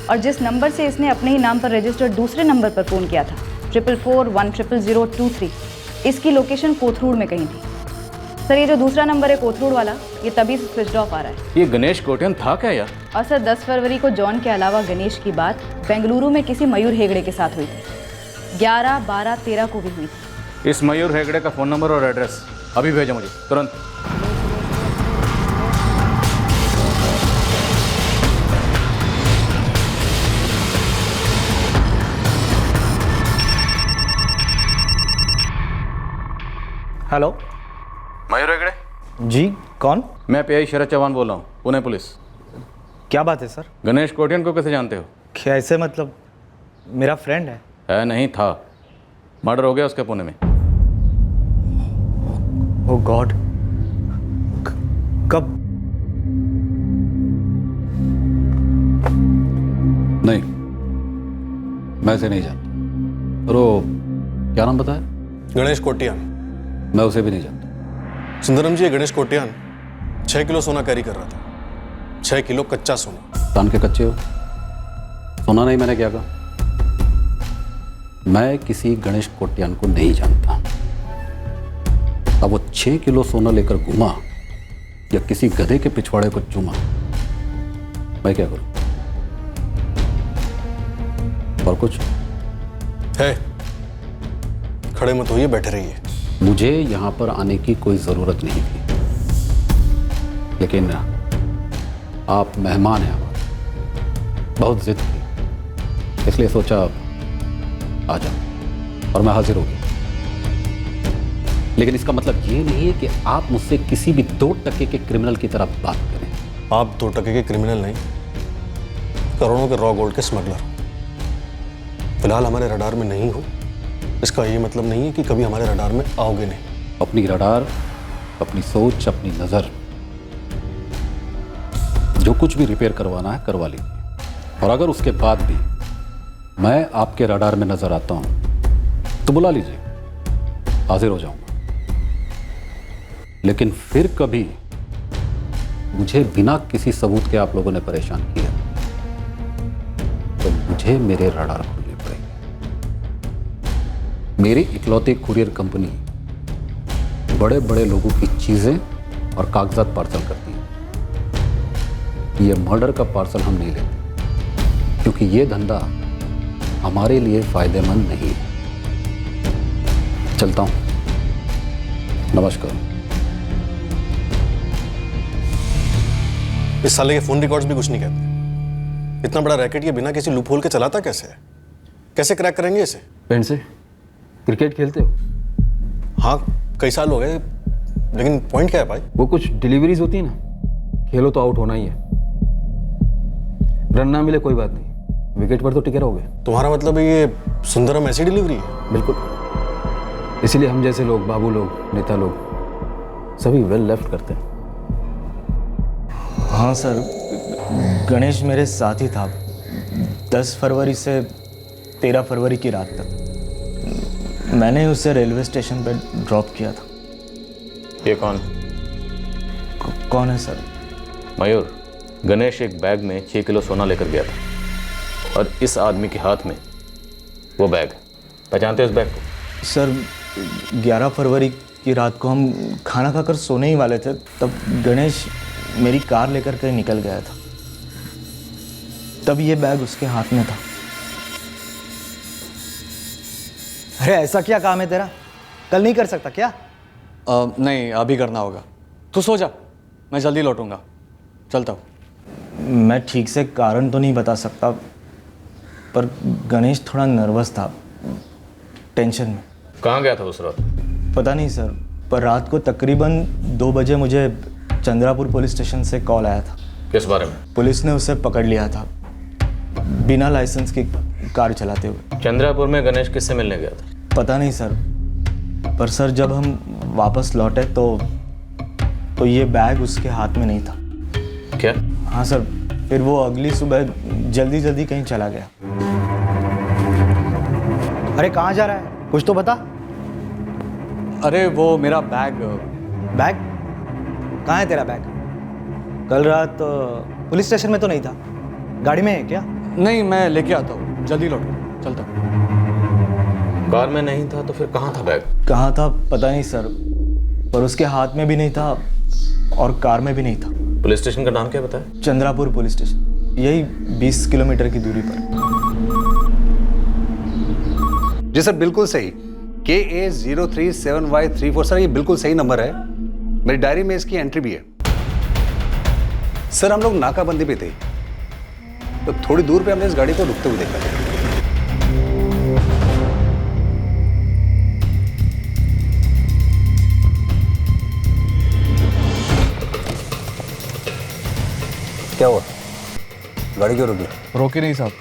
और जिस नंबर से इसने अपने ही नाम पर रजिस्टर्ड दूसरे नंबर पर फ़ोन किया था 4441000023, इसकी लोकेशन कोथरूड में कहीं थी। सर, ये जो दूसरा नंबर है कोथरूड वाला, ये तभी से स्विच ऑफ आ रहा है। ये गणेश कोटियान था क्या यार? और सर 10 फरवरी को जॉन के अलावा गणेश की बात बेंगलुरु में किसी मयूर हेगड़े के साथ हुई थी। 11, 12, 13 को भी हुई थी। इस मयूर हेगड़े का फ़ोन नंबर और एड्रेस अभी भेजो मुझे तुरंत। हेलो, मयूर हेगड़े जी, कौन? मैं पीआई शरद चौहान बोल रहा हूँ, पुणे पुलिस। क्या बात है सर? गणेश कोटियान को कैसे जानते हो? कैसे मतलब? मेरा फ्रेंड है। नहीं था, मर्डर हो गया उसके पुणे में। ओ गॉड, कब? नहीं, मैं इसे नहीं जानता। और वो क्या नाम बताया? गणेश कोटियान। मैं उसे भी नहीं जानता। सुंदरम जी, ये गणेश कोटियान 6 किलो सोना कैरी कर रहा था। 6 किलो कच्चा सोना। तान के कच्चे हो, सोना नहीं। मैंने क्या कहा? मैं किसी गणेश कोटियान को नहीं जानता। अब वो 6 किलो सोना लेकर घूमा या किसी गधे के पिछवाड़े को चूमा, मैं क्या करूं? और कुछ है? खड़े मत होइए, बैठे रहिए। मुझे यहाँ पर आने की कोई ज़रूरत नहीं थी, लेकिन आप मेहमान हैं हमारे, बहुत जिद की, इसलिए सोचा आ जाओ और मैं हाजिर हो गया। लेकिन इसका मतलब ये नहीं है कि आप मुझसे किसी भी 2 टके के क्रिमिनल की तरह बात करें। आप 2 टके के क्रिमिनल नहीं, करोड़ों के रॉ गोल्ड के स्मगलर। फिलहाल हमारे रडार में नहीं हो, इसका ये मतलब नहीं है कि कभी हमारे रडार में आओगे नहीं। अपनी रडार, अपनी सोच, अपनी नज़र, जो कुछ भी रिपेयर करवाना है करवा लीजिए। और अगर उसके बाद भी मैं आपके रडार में नजर आता हूं तो बुला लीजिए, हाजिर हो जाऊंगा। लेकिन फिर कभी मुझे बिना किसी सबूत के आप लोगों ने परेशान किया तो मुझे मेरे रडार खोलने पड़ेंगे। मेरी इकलौती कुरियर कंपनी बड़े बड़े लोगों की चीजें और कागजात पार्सल करती है। ये मर्डर का पार्सल हम नहीं लेते, क्योंकि ये धंधा हमारे लिए फायदेमंद नहीं है। चलता हूं, नमस्कार। इस साले के फोन रिकॉर्ड्स भी कुछ नहीं कहते। इतना बड़ा रैकेट ये बिना किसी लूप होल के चलाता कैसे है? कैसे क्रैक करेंगे इसे? पेन से क्रिकेट खेलते हो? हाँ, कई साल हो गए, लेकिन पॉइंट क्या है भाई? वो कुछ डिलीवरीज होती है ना, खेलो तो आउट होना ही है। रन ना मिले कोई बात नहीं, विकेट पर तो टिके रहोगे। तुम्हारा मतलब ये सुंदरम ऐसी डिलीवरी है? बिल्कुल, इसीलिए हम जैसे लोग, बाबू लोग, नेता लोग सभी वेल लेफ्ट करते हैं। हाँ सर, गणेश मेरे साथ ही था 10 फरवरी से 13 फरवरी की रात तक। मैंने उसे रेलवे स्टेशन पर ड्रॉप किया था। ये कौन? कौन है सर? मयूर, गणेश एक बैग में 6 किलो सोना लेकर गया था और इस आदमी के हाथ में वो बैग। पहचानते हो इस बैग को? सर 11 फरवरी की रात को हम खाना खाकर सोने ही वाले थे, तब गणेश मेरी कार लेकर कहीं निकल गया था। तब ये बैग उसके हाथ में था। अरे ऐसा क्या काम है तेरा? कल नहीं कर सकता क्या? नहीं, अभी करना होगा। तू सो जा, मैं जल्दी लौटूंगा। चलता हूँ। मैं ठीक से कारण तो नहीं बता सकता, पर गणेश थोड़ा नर्वस था, टेंशन में। कहाँ गया था उस रात? पता नहीं सर, पर रात को तकरीबन 2 बजे मुझे चंद्रापुर पुलिस स्टेशन से कॉल आया था। किस बारे में? पुलिस ने उसे पकड़ लिया था बिना लाइसेंस की कार चलाते हुए। चंद्रापुर में गणेश किससे मिलने गया था? पता नहीं सर, पर सर जब हम वापस लौटे तो ये बैग उसके हाथ में नहीं था। क्या? हाँ सर, फिर वो अगली सुबह जल्दी जल्दी कहीं चला गया। अरे कहाँ जा रहा है, कुछ तो बता। अरे वो मेरा बैग। बैग? कहाँ है तेरा बैग? कल रात पुलिस स्टेशन में तो नहीं था, गाड़ी में है क्या? नहीं, मैं लेके आता हूँ, जल्दी लौटूंगा। चलता हूँ। कार में नहीं था तो फिर कहाँ था बैग? कहाँ था पता नहीं सर, पर उसके हाथ में भी नहीं था और कार में भी नहीं था। पुलिस स्टेशन का नाम क्या बताया? चंद्रापुर पुलिस स्टेशन, यही 20 किलोमीटर की दूरी पर। जी सर, बिल्कुल सही। KA037Y34 सर, ये बिल्कुल सही नंबर है। मेरी डायरी में इसकी एंट्री भी है। सर हम लोग नाकाबंदी पे थे, तो थोड़ी दूर पे हमने इस गाड़ी को रुकते हुए देखा। क्या हुआ? गाड़ी क्यों रुकी? रोकी नहीं साहब,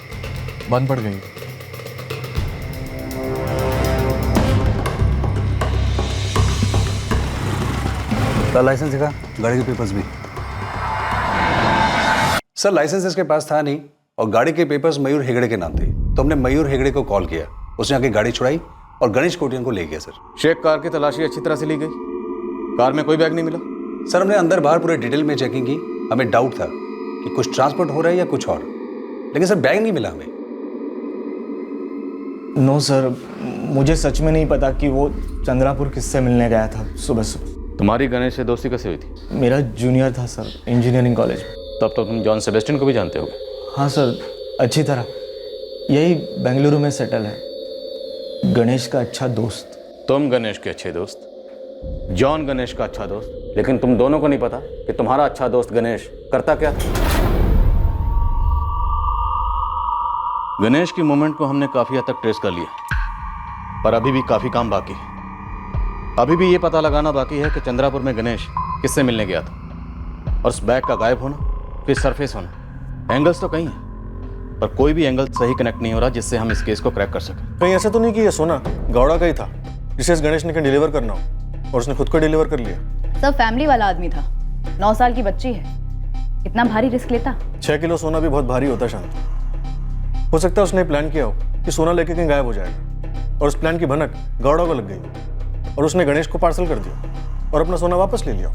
बंद पड़ गई। लाइसेंस दिखा, गाड़ी के पेपर्स भी। सर लाइसेंस इसके पास था नहीं और गाड़ी के पेपर्स मयूर हेगड़े के नाम थे, तो हमने मयूर हेगड़े को कॉल किया, उसने आके गाड़ी छुड़ाई और गणेश कोटियन को ले गया। सर शेख कार की तलाशी अच्छी तरह से ली गई, कार में कोई बैग नहीं मिला। सर हमने अंदर बाहर पूरे डिटेल में चेकिंग की, हमें डाउट था कि कुछ ट्रांसपोर्ट हो रहा है या कुछ और, लेकिन सर बैग नहीं मिला हमें। नो सर, मुझे सच में नहीं पता कि वो चंद्रापुर किससे मिलने गया था सुबह सुबह। तुम्हारी गणेश से दोस्ती कैसे हुई थी? मेरा जूनियर था सर, इंजीनियरिंग कॉलेज में। तब तो तुम जॉन सेबेस्टियन को भी जानते होगे? हाँ सर, अच्छी तरह। यही बेंगलुरु में सेटल है, गणेश का अच्छा दोस्त। तुम गणेश के अच्छे दोस्त, जॉन गणेश का अच्छा दोस्त, लेकिन तुम दोनों को नहीं पता कि तुम्हारा अच्छा दोस्त गणेश करता क्या था। गणेश की मूवमेंट को हमने काफी हद तक ट्रेस कर लिया, पर अभी भी काफी काम बाकी है। अभी भी ये पता लगाना बाकी है कि चंद्रापुर में गणेश किससे मिलने गया था, और उस बैग का गायब होना, फिर सरफेस होना। एंगल्स तो कई हैं, पर कोई भी एंगल सही कनेक्ट नहीं हो रहा जिससे हम इस केस को क्रैक कर सकें। कहीं ऐसा तो नहीं कि ये सोना गौड़ा का ही था जिसे इस गणेश ने कहीं डिलीवर करना हो और उसने खुद को डिलीवर कर लिया। सब फैमिली वाला आदमी था, 9 साल की बच्ची है, इतना भारी रिस्क लेता? 6 किलो सोना भी बहुत भारी होता शांति। हो सकता है उसने प्लान किया हो कि सोना लेके कहीं गायब हो जाएगा, और उस प्लान की भनक गौड़ा को लग गई और उसने गणेश को पार्सल कर दिया और अपना सोना वापस ले लिया।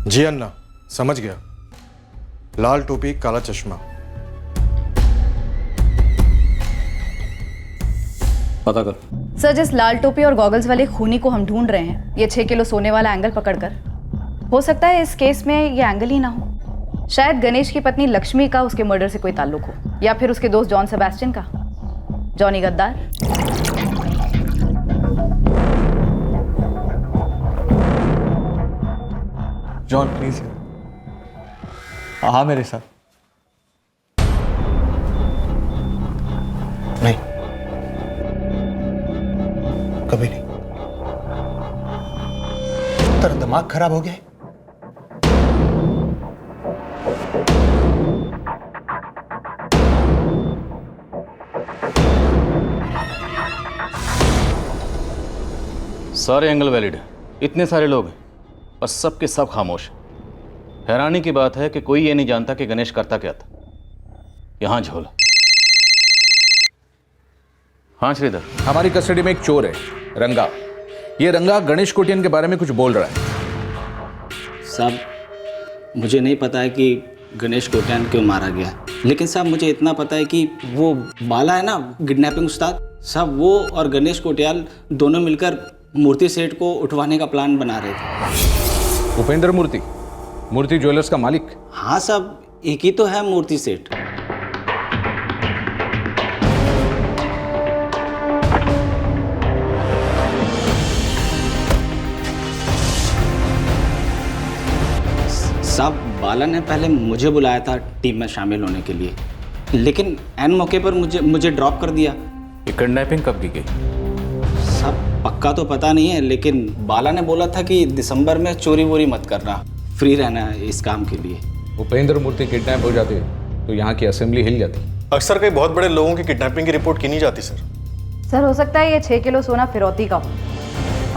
जी अन्ना, समझ गया। लाल टोपी, काला चश्मा। पता कर। सर, जिस लाल टोपी और गॉगल्स वाले खूनी को हम ढूंढ रहे हैं, ये 6 किलो सोने वाला एंगल पकड़कर, हो सकता है इस केस में ये एंगल ही ना हो। शायद गणेश की पत्नी लक्ष्मी का उसके मर्डर से कोई ताल्लुक हो, या फिर उसके दोस्त जॉन सेबेस्टियन का, जॉनी गद्दार। जॉन प्लीज, हाँ मेरे साथ। नहीं, कभी नहीं। तेरा दिमाग खराब हो गया है? सारे एंगल वैलिड है, इतने सारे लोग हैं, पर सब के सब खामोश। हैरानी की बात है कि कोई ये नहीं जानता कि गणेश करता क्या था। यहां झोल। हाँ श्रीधर, हमारी कस्टडी में एक चोर है, रंगा। ये रंगा गणेश कोटियन के बारे में कुछ बोल रहा है। साहब, मुझे नहीं पता है कि गणेश कोटियन क्यों मारा गया, लेकिन साहब मुझे इतना पता है कि वो बाला है ना, किडनैपिंग उस्ताद साहब, वो और गणेश कोटियाल दोनों मिलकर मूर्ति सेठ को उठवाने का प्लान बना रहे थे। उपेंद्र मूर्ति, मूर्ति ज्वेलर्स का मालिक? हाँ साहब, एक ही तो है मूर्ति सेठ। साहब, बाला ने पहले मुझे बुलाया था टीम में शामिल होने के लिए, लेकिन एन मौके पर मुझे ड्रॉप कर दिया। ये किडनैपिंग कब की गई? साहब पक्का तो पता नहीं है, लेकिन बाला ने बोला था कि दिसंबर में चोरी वोरी मत करना, फ्री रहना है इस काम के लिए। उपेंद्र मूर्ति किडनैप हो जाते तो यहाँ की असेंबली हिल जाती। अक्सर कई बहुत बड़े लोगों की किडनैपिंग की रिपोर्ट की नहीं जाती सर। सर, हो सकता है ये 6 किलो सोना फिरौती का हो,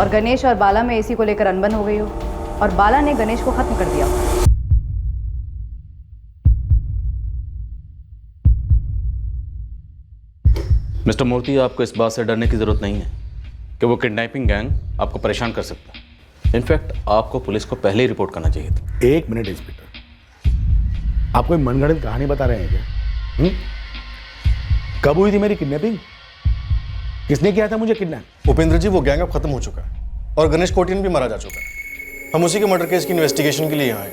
और गणेश और बाला में इसी को लेकर अनबन हो गई हो, और बाला ने गणेश को खत्म कर दिया हो। मिस्टर मूर्ति, आपको इस बात से डरने की जरूरत नहीं है कि वो किडनैपिंग गैंग आपको परेशान कर सकता है। इनफैक्ट आपको पुलिस को पहले ही रिपोर्ट करना चाहिए था। एक मिनट इंस्पेक्टर, आप कोई मनगढ़ंत कहानी बता रहे हैं क्या? कब हुई थी मेरी किडनैपिंग? किसने किया था मुझे किडनैप? उपेंद्र जी, वो गैंग अब खत्म हो चुका है और गणेश कोटियन भी मारा जा चुका है। हम उसी के मर्डर केस की इन्वेस्टिगेशन के लिए यहाँ आए।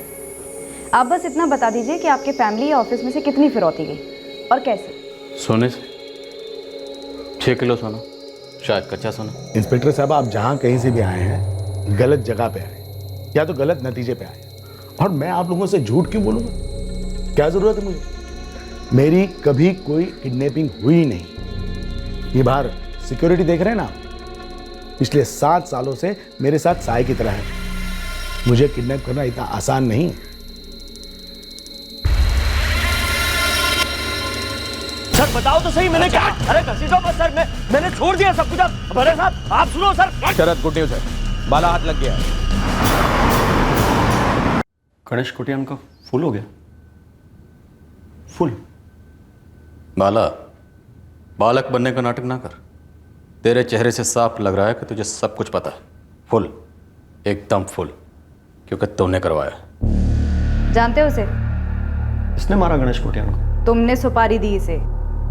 आप बस इतना बता दीजिए कि आपके फैमिली या ऑफिस में से कितनी फिरौती गई और कैसे? सोने से 6 किलो सोना, शायद कच्चा सोना। इंस्पेक्टर साहब, आप जहाँ कहीं से भी आए हैं, गलत जगह पे आए या तो गलत नतीजे पे आए, और मैं आप लोगों से झूठ क्यों बोलूँगा? क्या ज़रूरत है मुझे? मेरी कभी कोई किडनैपिंग हुई नहीं। ये बाहर सिक्योरिटी देख रहे हैं ना, पिछले 7 सालों से मेरे साथ साय की तरह है। मुझे किडनैप करना इतना आसान नहीं। सर बताओ तो सही, मैंने क्या? अरे घसीटो मत सर, मैंने छोड़ दिया सब कुछ। अब हमारे साथ आप सुनो सर। शरद, गुड न्यूज़ है, बाला हाथ लग गया है। गणेश कोटियन का फुल हो गया? फुल? बाला, बालक बनने का नाटक ना कर। तेरे चेहरे से साफ लग रहा है कि तुझे सब कुछ पता है। फुल, एकदम फुल, क्योंकि तूने करवाया। जानते हो उसे? इसने मारा गणेश कोटियन को? तुमने सुपारी दी इसे?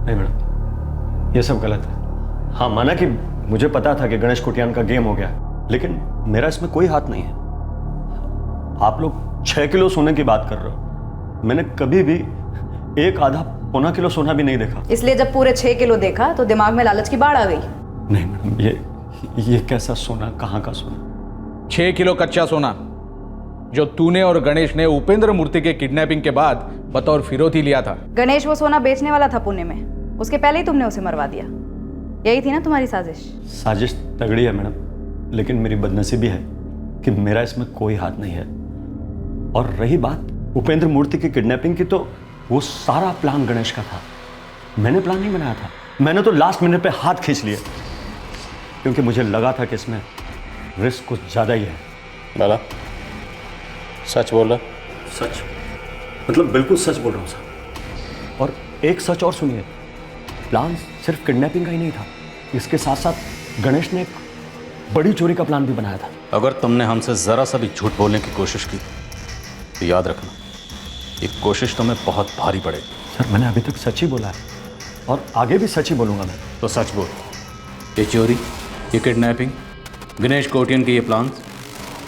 नहीं मैडम, ये सब गलत है। हाँ, माना कि मुझे पता था कि गणेश कोटियन का गेम हो गया, लेकिन मेरा इसमें कोई हाथ नहीं है। आप लोग 6 किलो सोने की बात कर रहे हो, मैंने कभी भी एक आधा पौना किलो सोना भी नहीं देखा। इसलिए जब पूरे 6 किलो देखा तो दिमाग में लालच की बाढ़ आ गई। नहीं मैडम, ये कैसा सोना, कहाँ का सोना? 6 किलो कच्चा सोना जो तूने और गणेश ने उपेंद्र मूर्ति के किडनैपिंग के बाद बतौर फिरौती लिया था। गणेश वो सोना बेचने वाला था पुणे में, उसके पहले ही तुमने उसे मरवा दिया। यही थी ना तुम्हारी साजिश? साजिश तगड़ी है मैडम, लेकिन मेरी बदनसीबी है कि मेरा इसमें कोई हाथ नहीं है। और रही बात उपेंद्र मूर्ति की किडनैपिंग की, तो वो सारा प्लान गणेश का था। मैंने प्लान नहीं बनाया था, मैंने तो लास्ट मिनट पे हाथ खींच लिए, क्योंकि मुझे लगा था कि इसमें रिस्क कुछ ज़्यादा ही है। बाला, सच बोल रहा? सच, मतलब बिल्कुल सच बोल रहा हूँ सर। और एक सच और सुनिए, प्लान सिर्फ किडनैपिंग का ही नहीं था, इसके साथ साथ गणेश ने एक बड़ी चोरी का प्लान भी बनाया था। अगर तुमने हमसे ज़रा सा भी झूठ बोलने की कोशिश की तो याद रखना, ये कोशिश तुम्हें बहुत भारी पड़ेगी। सर मैंने अभी तक सच ही बोला है और आगे भी सच ही बोलूँगा मैं। तो सच बोल, ये चोरी, ये किडनैपिंग, गणेश कोटियन के ये प्लान,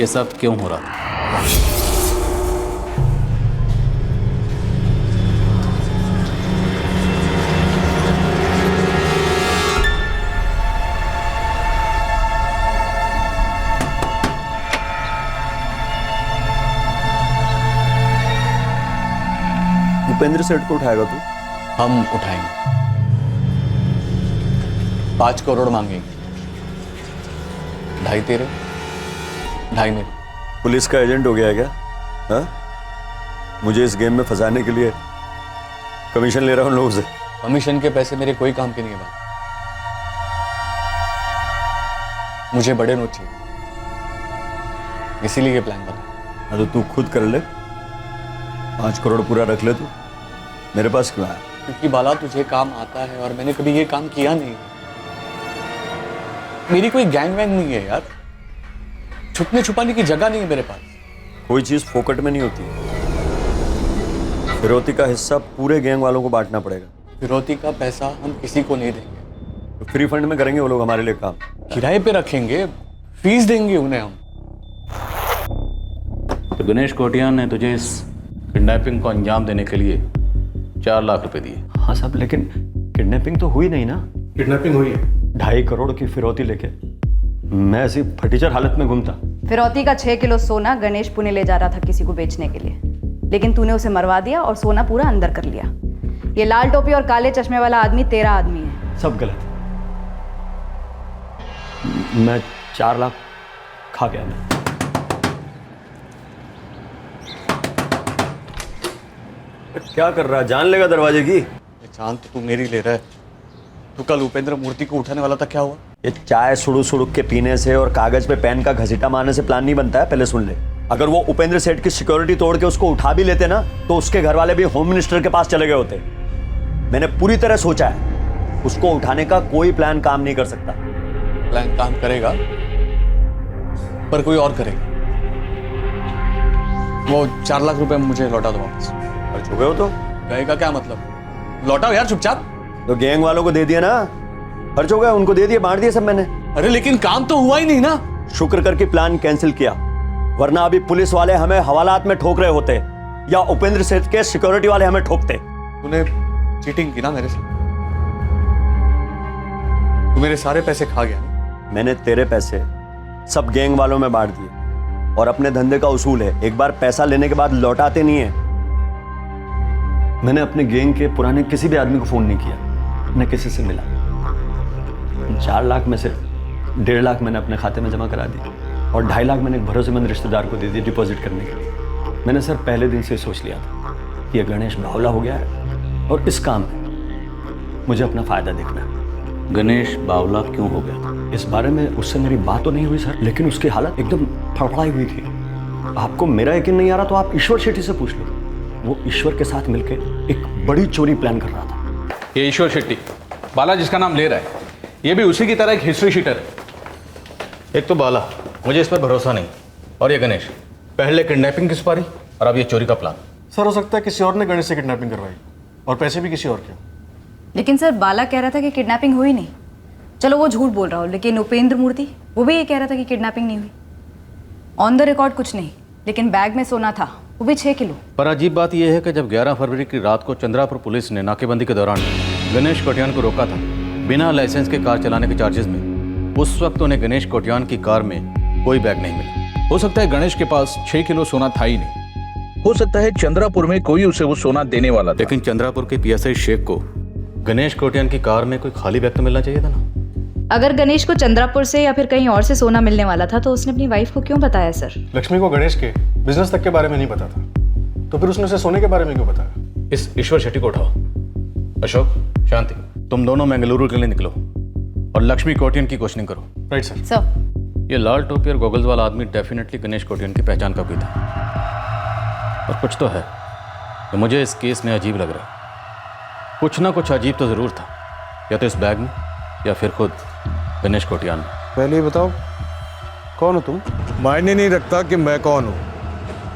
ये सब क्यों हो रहा था? उपेंद्र सेठ को उठाएगा तू? हम उठाएंगे। 5 करोड़ मांगेंगे, 2.5 तेरे, 2.5 मेरे। पुलिस का एजेंट हो गया है क्या? हाँ? मुझे इस गेम में फंसाने के लिए कमीशन ले रहा हूँ लोगों से। कमीशन के पैसे मेरे कोई काम के नहीं है भाई, मुझे बड़े नोट चाहिए, इसीलिए ये प्लान बना। हाँ तो तू खुद कर ले, 5 करोड़ पूरा रख ले तू, मेरे पास क्यों आया? क्योंकि बाला तुझे काम आता है और मैंने कभी ये काम किया नहीं। मेरी कोई गैंग वैंग नहीं है यार, छुपने छुपाने की जगह नहीं है मेरे पास। कोई चीज फोकट में नहीं होती, फिरौती का हिस्सा पूरे गैंग वालों को बांटना पड़ेगा। फिरौती का पैसा हम किसी को नहीं देंगे। तो फ्री फंड में करेंगे वो लोग हमारे लिए काम, किराए पे रखेंगे, फीस देंगे उन्हें हम। तो गणेश कोटियान ने तुझे इस किडनैपिंग को अंजाम देने के लिए 4 लाख रुपए दिए। हाँ साहब, लेकिन किडनैपिंग तो हुई नहीं ना। किडनैपिंग हुई है। 2.5 करोड़ की फिरौती लेके मैं ऐसी फटीचर हालत में घूमता। फिरौती का 6 किलो सोना गणेश पुणे ले जा रहा था किसी को बेचने के लिए, लेकिन तूने उसे मरवा दिया और सोना पूरा अंदर कर लिया। ये लाल टोपी और काले चश्मे वाला आदमी तेरा आदमी है। सब गलत है, मैं 4 लाख खा गया। मैं क्या कर रहा है? जान लेगा दरवाजे की। जान तो तू मेरी ले रहा है। तू कल उपेंद्र मूर्ति को उठाने वाला था, क्या हुआ? ये चाय सुड़ुक के पीने से और कागज पे पेन का घसीटा मारने से प्लान नहीं बनता है, पहले सुन ले। अगर वो उपेंद्र सेठ की सिक्योरिटी तोड़ के उसको उठा भी लेते ना, तो उसके घर वाले भी होम मिनिस्टर के पास चले गए होते। मैंने पूरी तरह सोचा है, उसको उठाने का कोई प्लान काम नहीं कर सकता। प्लान काम करेगा पर कोई और करेगा। वो 4 लाख रुपए मुझे लौटा दो वापस। खर्च हो गए हो तो गए का क्या मतलब? लौटाओ यार चुपचाप। तो गैंग वालों को दे दिया ना, खर्च हो गया, उनको दे दिए, बांट दिए सब मैंने। अरे लेकिन काम तो हुआ ही नहीं ना। शुक्र करके प्लान कैंसिल किया, वरना अभी पुलिस वाले हमें हवालात में ठोक रहे होते या उपेंद्र सेठ के सिक्योरिटी वाले हमें ठोकते। तूने चीटिंग की ना मेरे से, तू मेरे सारे पैसे खा गया। मैंने तेरे पैसे सब गैंग वालों में बांट दिए और अपने धंधे का उसूल है, एक बार पैसा लेने के बाद लौटाते नहीं है। मैंने अपने गैंग के पुराने किसी भी आदमी को फोन नहीं किया, न किसी से मिला। 4 लाख में से 1.5 लाख मैंने अपने खाते में जमा करा दिया और 2.5 लाख मैंने एक भरोसेमंद रिश्तेदार को दे दिए डिपॉजिट करने के लिए। मैंने सर पहले दिन से सोच लिया था कि यह गणेश बावला हो गया है और इस काम में मुझे अपना फायदा देखना है। गणेश बावला क्यों हो गया? इस बारे में उससे मेरी बात तो नहीं हुई सर, लेकिन उसकी हालत एकदम फड़फड़ाई हुई थी। आपको मेरा यकीन नहीं आ रहा तो आप ईश्वर शेट्टी से पूछ लो। वो ईश्वर के साथ मिलकर एक बड़ी चोरी प्लान कर रहा था। ये ईश्वर शेट्टी, बाला जिसका नाम ले रहा है, ये भी उसी की तरह एक हिस्ट्री शीटर है। एक तो बाला, मुझे इस पर भरोसा नहीं, और ये गणेश, पहले किडनैपिंग की सुपारी और अब ये चोरी का प्लान। सर हो सकता है किसी और ने गणेश से किडनैपिंग करवाई और पैसे भी किसी और के। लेकिन सर बाला कह रहा था कि किडनैपिंग हुई नहीं। चलो वो झूठ बोल रहा हो, लेकिन उपेंद्र मूर्ति वो भी ये कह रहा था कि किडनैपिंग नहीं हुई। ऑन द रिकॉर्ड कुछ नहीं, लेकिन बैग में सोना था, वो भी 6 किलो। पर अजीब बात यह है कि जब 11 फरवरी की रात को चंद्रापुर पुलिस ने नाकेबंदी के दौरान गणेश कोटियान को रोका था बिना लाइसेंस के कार चलाने के चार्जेस में, उस वक्त उन्हें गणेश कोटियान की कार में कोई बैग नहीं मिला। हो सकता है गणेश के पास 6 किलो सोना था ही नहीं। हो सकता है चंद्रापुर में कोई उसे वो सोना देने वाला था। लेकिन चंद्रापुर के पीएसआई शेख को गणेश कोटियान की कार में कोई खाली बैग तो मिलना चाहिए था ना। अगर गणेश को चंद्रापुर से या फिर कहीं और से सोना मिलने वाला था तो उसने अपनी वाइफ को क्यों बताया सर? लक्ष्मी को गणेश के बिजनेस तक के बारे में नहीं पता था, तो फिर उसने उसे सोने के बारे में क्यों बताया? इस ईश्वर शेट्टी को उठाओ। अशोक, शांति, तुम दोनों बेंगलुरु के लिए निकलो और लक्ष्मी कोटियान की क्वेश्चनिंग करो। Right sir. सर, ये लाल टोपी और गॉगल्स वाला आदमी डेफिनेटली गणेश कोटियान की पहचान का कोई था। और कुछ तो है तो मुझे इस केस में अजीब लग रहा है। कुछ ना कुछ अजीब तो जरूर था, या तो इस बैग में या फिर खुद गणेश कोटियान में। पहले ये बताओ कौन हो तुम? मायने नहीं रखता कि मैं कौन हूँ,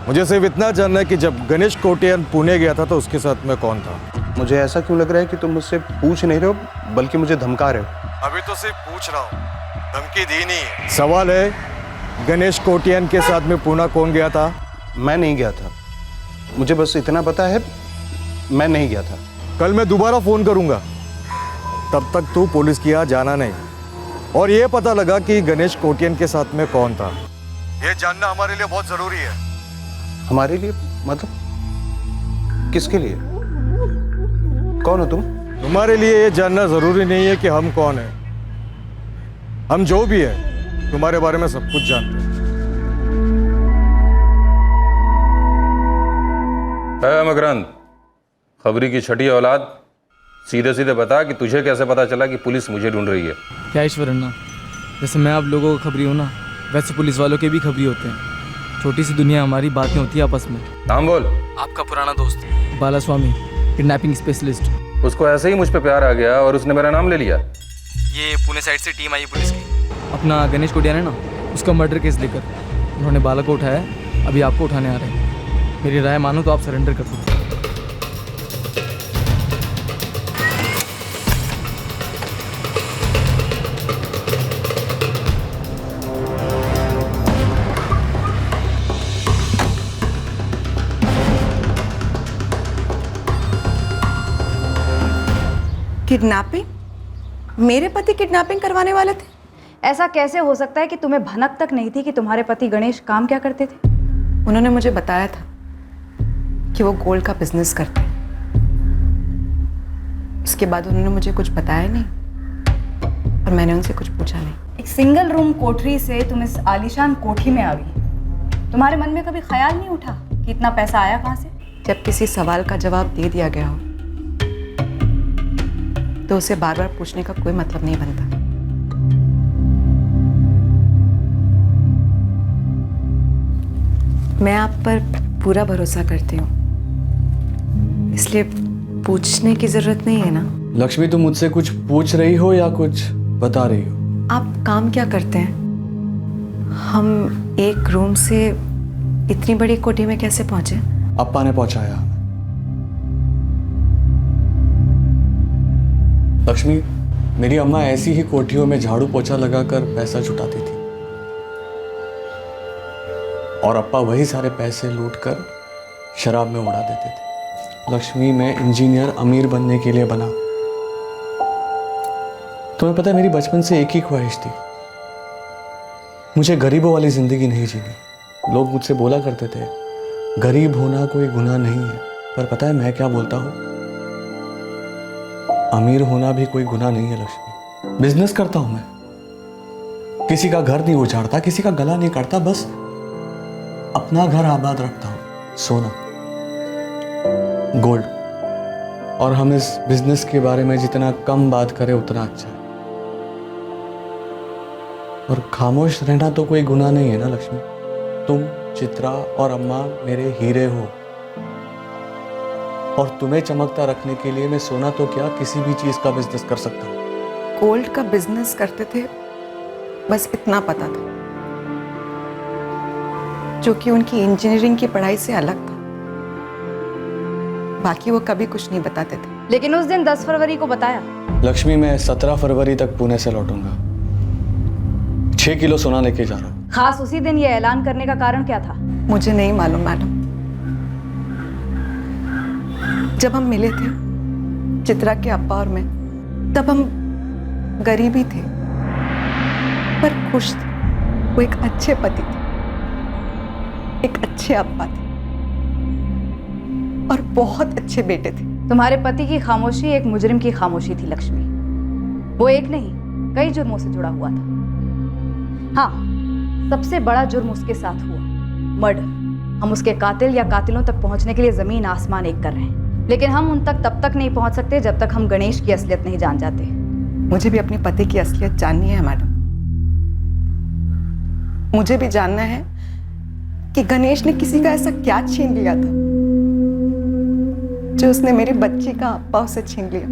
मुझे सिर्फ इतना जानना है कि जब गणेश कोटियान पुणे गया था तो उसके साथ मैं कौन था। मुझे ऐसा क्यों लग रहा है कि तुम मुझसे पूछ नहीं रहे हो बल्कि मुझे धमका रहे हो? अभी तो सिर्फ पूछ रहा हूँ, धमकी दी नहीं है। सवाल है, गणेश कोटियान के साथ में पुणे कौन गया था? मैं नहीं गया था, मुझे बस इतना पता है मैं नहीं गया था। कल मैं दोबारा फोन करूंगा, तब तक तू पुलिस के यहाँ जाना नहीं। और ये पता लगा कि गणेश कोटियान के साथ में कौन था, ये जानना हमारे लिए बहुत जरूरी है। हमारे लिए मतलब किसके लिए? कौन हो तुम? तुम्हारे लिए ये जानना जरूरी नहीं है कि हम कौन हैं। हम जो भी है तुम्हारे बारे में सब कुछ जानते हैं। मकरंद, खबरी की छठी औलाद, सीधे सीधे बता कि तुझे कैसे पता चला कि पुलिस मुझे ढूंढ रही है? क्या ईश्वर अन्ना, जैसे मैं आप लोगों का खबरी हूँ ना, वैसे पुलिस वालों के भी खबरी होते हैं। छोटी सी दुनिया, हमारी बातें होती है आपस में। नाम बोल। आपका पुराना दोस्त बाला स्वामी, किडनैपिंग स्पेशलिस्ट। उसको ऐसे ही मुझ पे प्यार आ गया और उसने मेरा नाम ले लिया। ये पुणे साइड से टीम आई पुलिस की, अपना गणेश कोटियान है ना, उसका मर्डर केस लेकर। उन्होंने बाला को उठाया, अभी आपको उठाने आ रहे हैं। मेरी राय मानो तो आप सरेंडर कर दो। किडनैपिंग? मेरे पति किडनैपिंग करवाने वाले थे? ऐसा कैसे हो सकता है कि तुम्हें भनक तक नहीं थी कि तुम्हारे पति गणेश काम क्या करते थे? उन्होंने मुझे बताया था कि वो गोल्ड का बिजनेस करते हैं। उसके बाद उन्होंने मुझे कुछ बताया नहीं और मैंने उनसे कुछ पूछा नहीं। एक सिंगल रूम कोठरी से तुम इस आलीशान कोठी में आ गई। तुम्हारे मन में कभी ख्याल नहीं उठा कि इतना पैसा आया कहाँ से? जब किसी सवाल का जवाब दे दिया गया हो तो उसे बार बार पूछने का कोई मतलब नहीं बनता। मैं आप पर पूरा भरोसा करती हूँ, इसलिए पूछने की जरूरत नहीं है ना। लक्ष्मी, तुम मुझसे कुछ पूछ रही हो या कुछ बता रही हो? आप काम क्या करते हैं? हम एक रूम से इतनी बड़ी कोठी में कैसे पहुंचे? अप्पा ने पहुंचाया। लक्ष्मी, मेरी अम्मा ऐसी ही कोठियों में झाड़ू पोछा लगाकर पैसा जुटाती थी और अप्पा वही सारे पैसे लूटकर शराब में उड़ा देते थे। लक्ष्मी, मैं इंजीनियर अमीर बनने के लिए बना। तुम्हें पता है, मेरी बचपन से एक ही ख्वाहिश थी, मुझे गरीबों वाली जिंदगी नहीं जीनी। लोग मुझसे बोला करते थे गरीब होना कोई गुनाह नहीं है, पर पता है मैं क्या बोलता हूँ? अमीर होना भी कोई गुनाह नहीं है लक्ष्मी। बिजनेस करता हूं मैं, किसी का घर नहीं उजाड़ता, किसी का गला नहीं काटता, बस अपना घर आबाद रखता हूं। सोना, गोल्ड। और हम इस बिजनेस के बारे में जितना कम बात करें उतना अच्छा है। और खामोश रहना तो कोई गुनाह नहीं है ना लक्ष्मी। तुम, चित्रा और अम्मा मेरे हीरे हो और तुम्हें चमकता रखने के लिए मैं सोना तो क्या, किसी भी चीज का बिजनेस कर सकता हूं। गोल्ड का बिजनेस करते थे, बस इतना पता था, जो कि उनकी इंजीनियरिंग की पढ़ाई से अलग था। बाकी वो कभी कुछ नहीं बताते थे। लेकिन उस दिन 10 फरवरी को बताया। लक्ष्मी, मैं 17 फरवरी तक पुणे से लौटूंगा। 6 किलो सोना लेके जा रहा हूँ। खास उसी दिन ये ऐलान करने का कारण क्या था? मुझे नहीं मालूम मैडम। जब हम मिले थे चित्रा के अब्बा और मैं, तब हम गरीब ही थे पर खुश थे। वो एक अच्छे पति थे, एक अच्छे अब्बा थे और बहुत अच्छे बेटे थे। तुम्हारे पति की खामोशी एक मुजरिम की खामोशी थी लक्ष्मी। वो एक नहीं कई जुर्मों से जुड़ा हुआ था। हाँ, सबसे बड़ा जुर्म उसके साथ हुआ, मर्डर। हम उसके कातिल या कातिलों तक पहुंचने के लिए जमीन आसमान एक कर रहे हैं, लेकिन हम उन तक तब नहीं पहुंच सकते जब तक हम गणेश की असलियत नहीं जान जाते। मुझे भी अपने पति की असलियत जाननी है मैडम। मुझे भी जानना है कि गणेश ने किसी का ऐसा क्या छीन लिया था जो उसने मेरी बच्ची का अब्बा उसे छीन लिया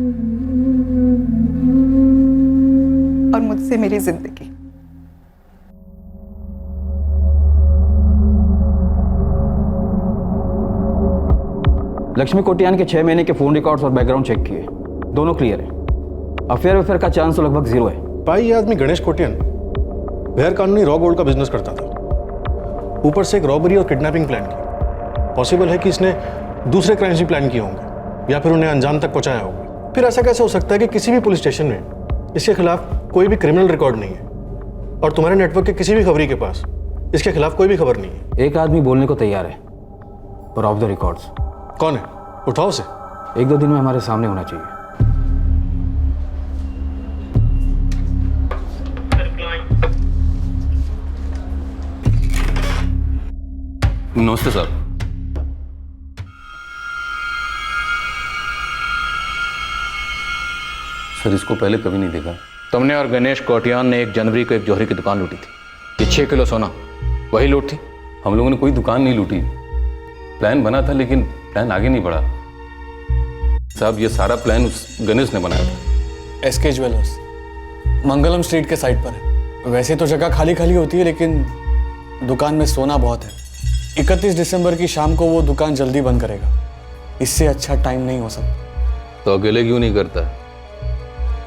और मुझसे मेरी जिंदगी। लक्ष्मी कोटियान के 6 महीने के फोन रिकॉर्ड्स और बैकग्राउंड चेक किए, दोनों क्लियर है। अफेयर का चांस तो लगभग 0 है। भाई ये आदमी गणेश कोटियान गैर कानूनी रॉ गोल्ड का बिजनेस करता था, ऊपर से एक रॉबरी और किडनैपिंग प्लान की। पॉसिबल है कि इसने दूसरे क्राइम्स भी प्लान किए होंगे या फिर उन्हें अंजाम तक पहुंचाया होगा। फिर ऐसा कैसे हो सकता है कि किसी भी पुलिस स्टेशन में इसके खिलाफ कोई भी क्रिमिनल रिकॉर्ड नहीं है और तुम्हारे नेटवर्क के किसी भी खबरी के पास इसके खिलाफ कोई भी खबर नहीं है? एक आदमी बोलने को तैयार है पर ऑफ द रिकॉर्ड्स। कौन है? उठाओ से। 1-2 दिन में हमारे सामने होना चाहिए। नमस्ते साहब। सर इसको पहले कभी नहीं देखा। तुमने और गणेश कोटियान ने 1 जनवरी को एक जौहरी की दुकान लूटी थी। ये 6 किलो सोना वही लूट थी? हम लोगों ने कोई दुकान नहीं लूटी, प्लान बना था लेकिन प्लान आगे नहीं बढ़ा साहब। ये सारा प्लान उस गणेश ने बनाया था। SK ज्वेलर्स मंगलम स्ट्रीट के साइड पर है। वैसे तो जगह खाली खाली होती है लेकिन दुकान में सोना बहुत है। 31 दिसंबर की शाम को वो दुकान जल्दी बंद करेगा। इससे अच्छा टाइम नहीं हो सकता। तो अकेले क्यों नहीं करता है?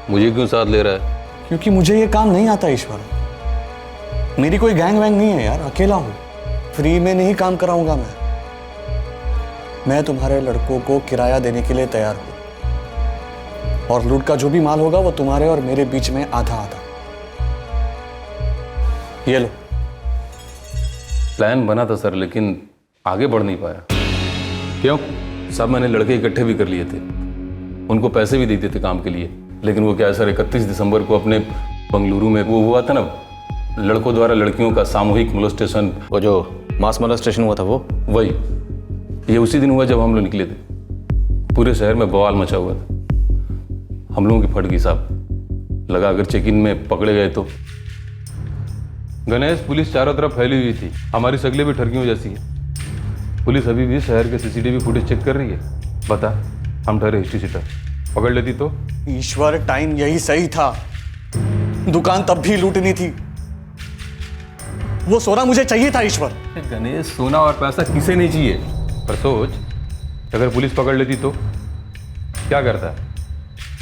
मुझे क्यों साथ ले रहा है? क्योंकि मुझे ये काम नहीं आता ईश्वर। मेरी कोई गैंग वैंग नहीं है यार, अकेला हूँ। फ्री में नहीं काम कराऊंगा मैं तुम्हारे लड़कों को किराया देने के लिए तैयार हूँ और लूट का जो भी माल होगा वो तुम्हारे और मेरे बीच में आधा आधा। ये लो। प्लान बना था सर लेकिन आगे बढ़ नहीं पाया। क्यों? सब मैंने लड़के इकट्ठे भी कर लिए थे, उनको पैसे भी देते थे काम के लिए, लेकिन वो क्या है सर 31 दिसंबर को अपने बंगलुरु में वो हुआ था ना, लड़कों द्वारा लड़कियों का सामूहिक मोलेस्टेशन, वो जो मास मोलेस्टेशन हुआ था वो वही। ये उसी दिन हुआ जब हम लोग निकले थे। पूरे शहर में बवाल मचा हुआ था। हम लोगों की फट गई साहब। लगा अगर चेक इन में पकड़े गए तो। गणेश पुलिस चारों तरफ फैली हुई थी, हमारी शक्लें भी ठरकियों जैसी है। पुलिस अभी भी शहर के CCTV फुटेज चेक कर रही है। बता, हम ठहरे हिस्ट्री सीटर, पकड़ लेती तो? ईश्वर, टाइम यही सही था। दुकान तब भी लूटनी थी। वो सोना मुझे चाहिए था ईश्वर। गणेश, सोना और पैसा किसे नहीं चाहिए, पर सोच अगर पुलिस पकड़ लेती तो क्या करता है?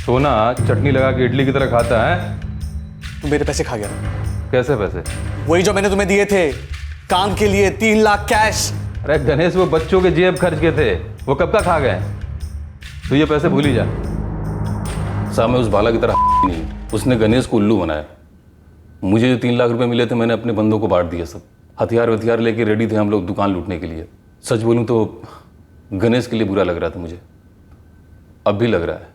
सोना चटनी लगा के इडली की तरह खाता है। तू मेरे पैसे खा गया। कैसे पैसे? वही जो मैंने तुम्हें दिए थे काम के लिए, 3 लाख कैश। अरे गणेश, वो बच्चों के जेब खर्च के थे, वो कब का खा गए? तो ये पैसे भूल ही जा। साहब मैं उस बाला की तरह नहीं, उसने गणेश को उल्लू बनाया। मुझे जो 3 लाख रुपए मिले थे मैंने अपने बंदों को बांट दिया। सब हथियार लेके रेडी थे हम लोग दुकान लूटने के लिए। सच बोलूं तो गणेश के लिए बुरा लग रहा था मुझे, अब भी लग रहा है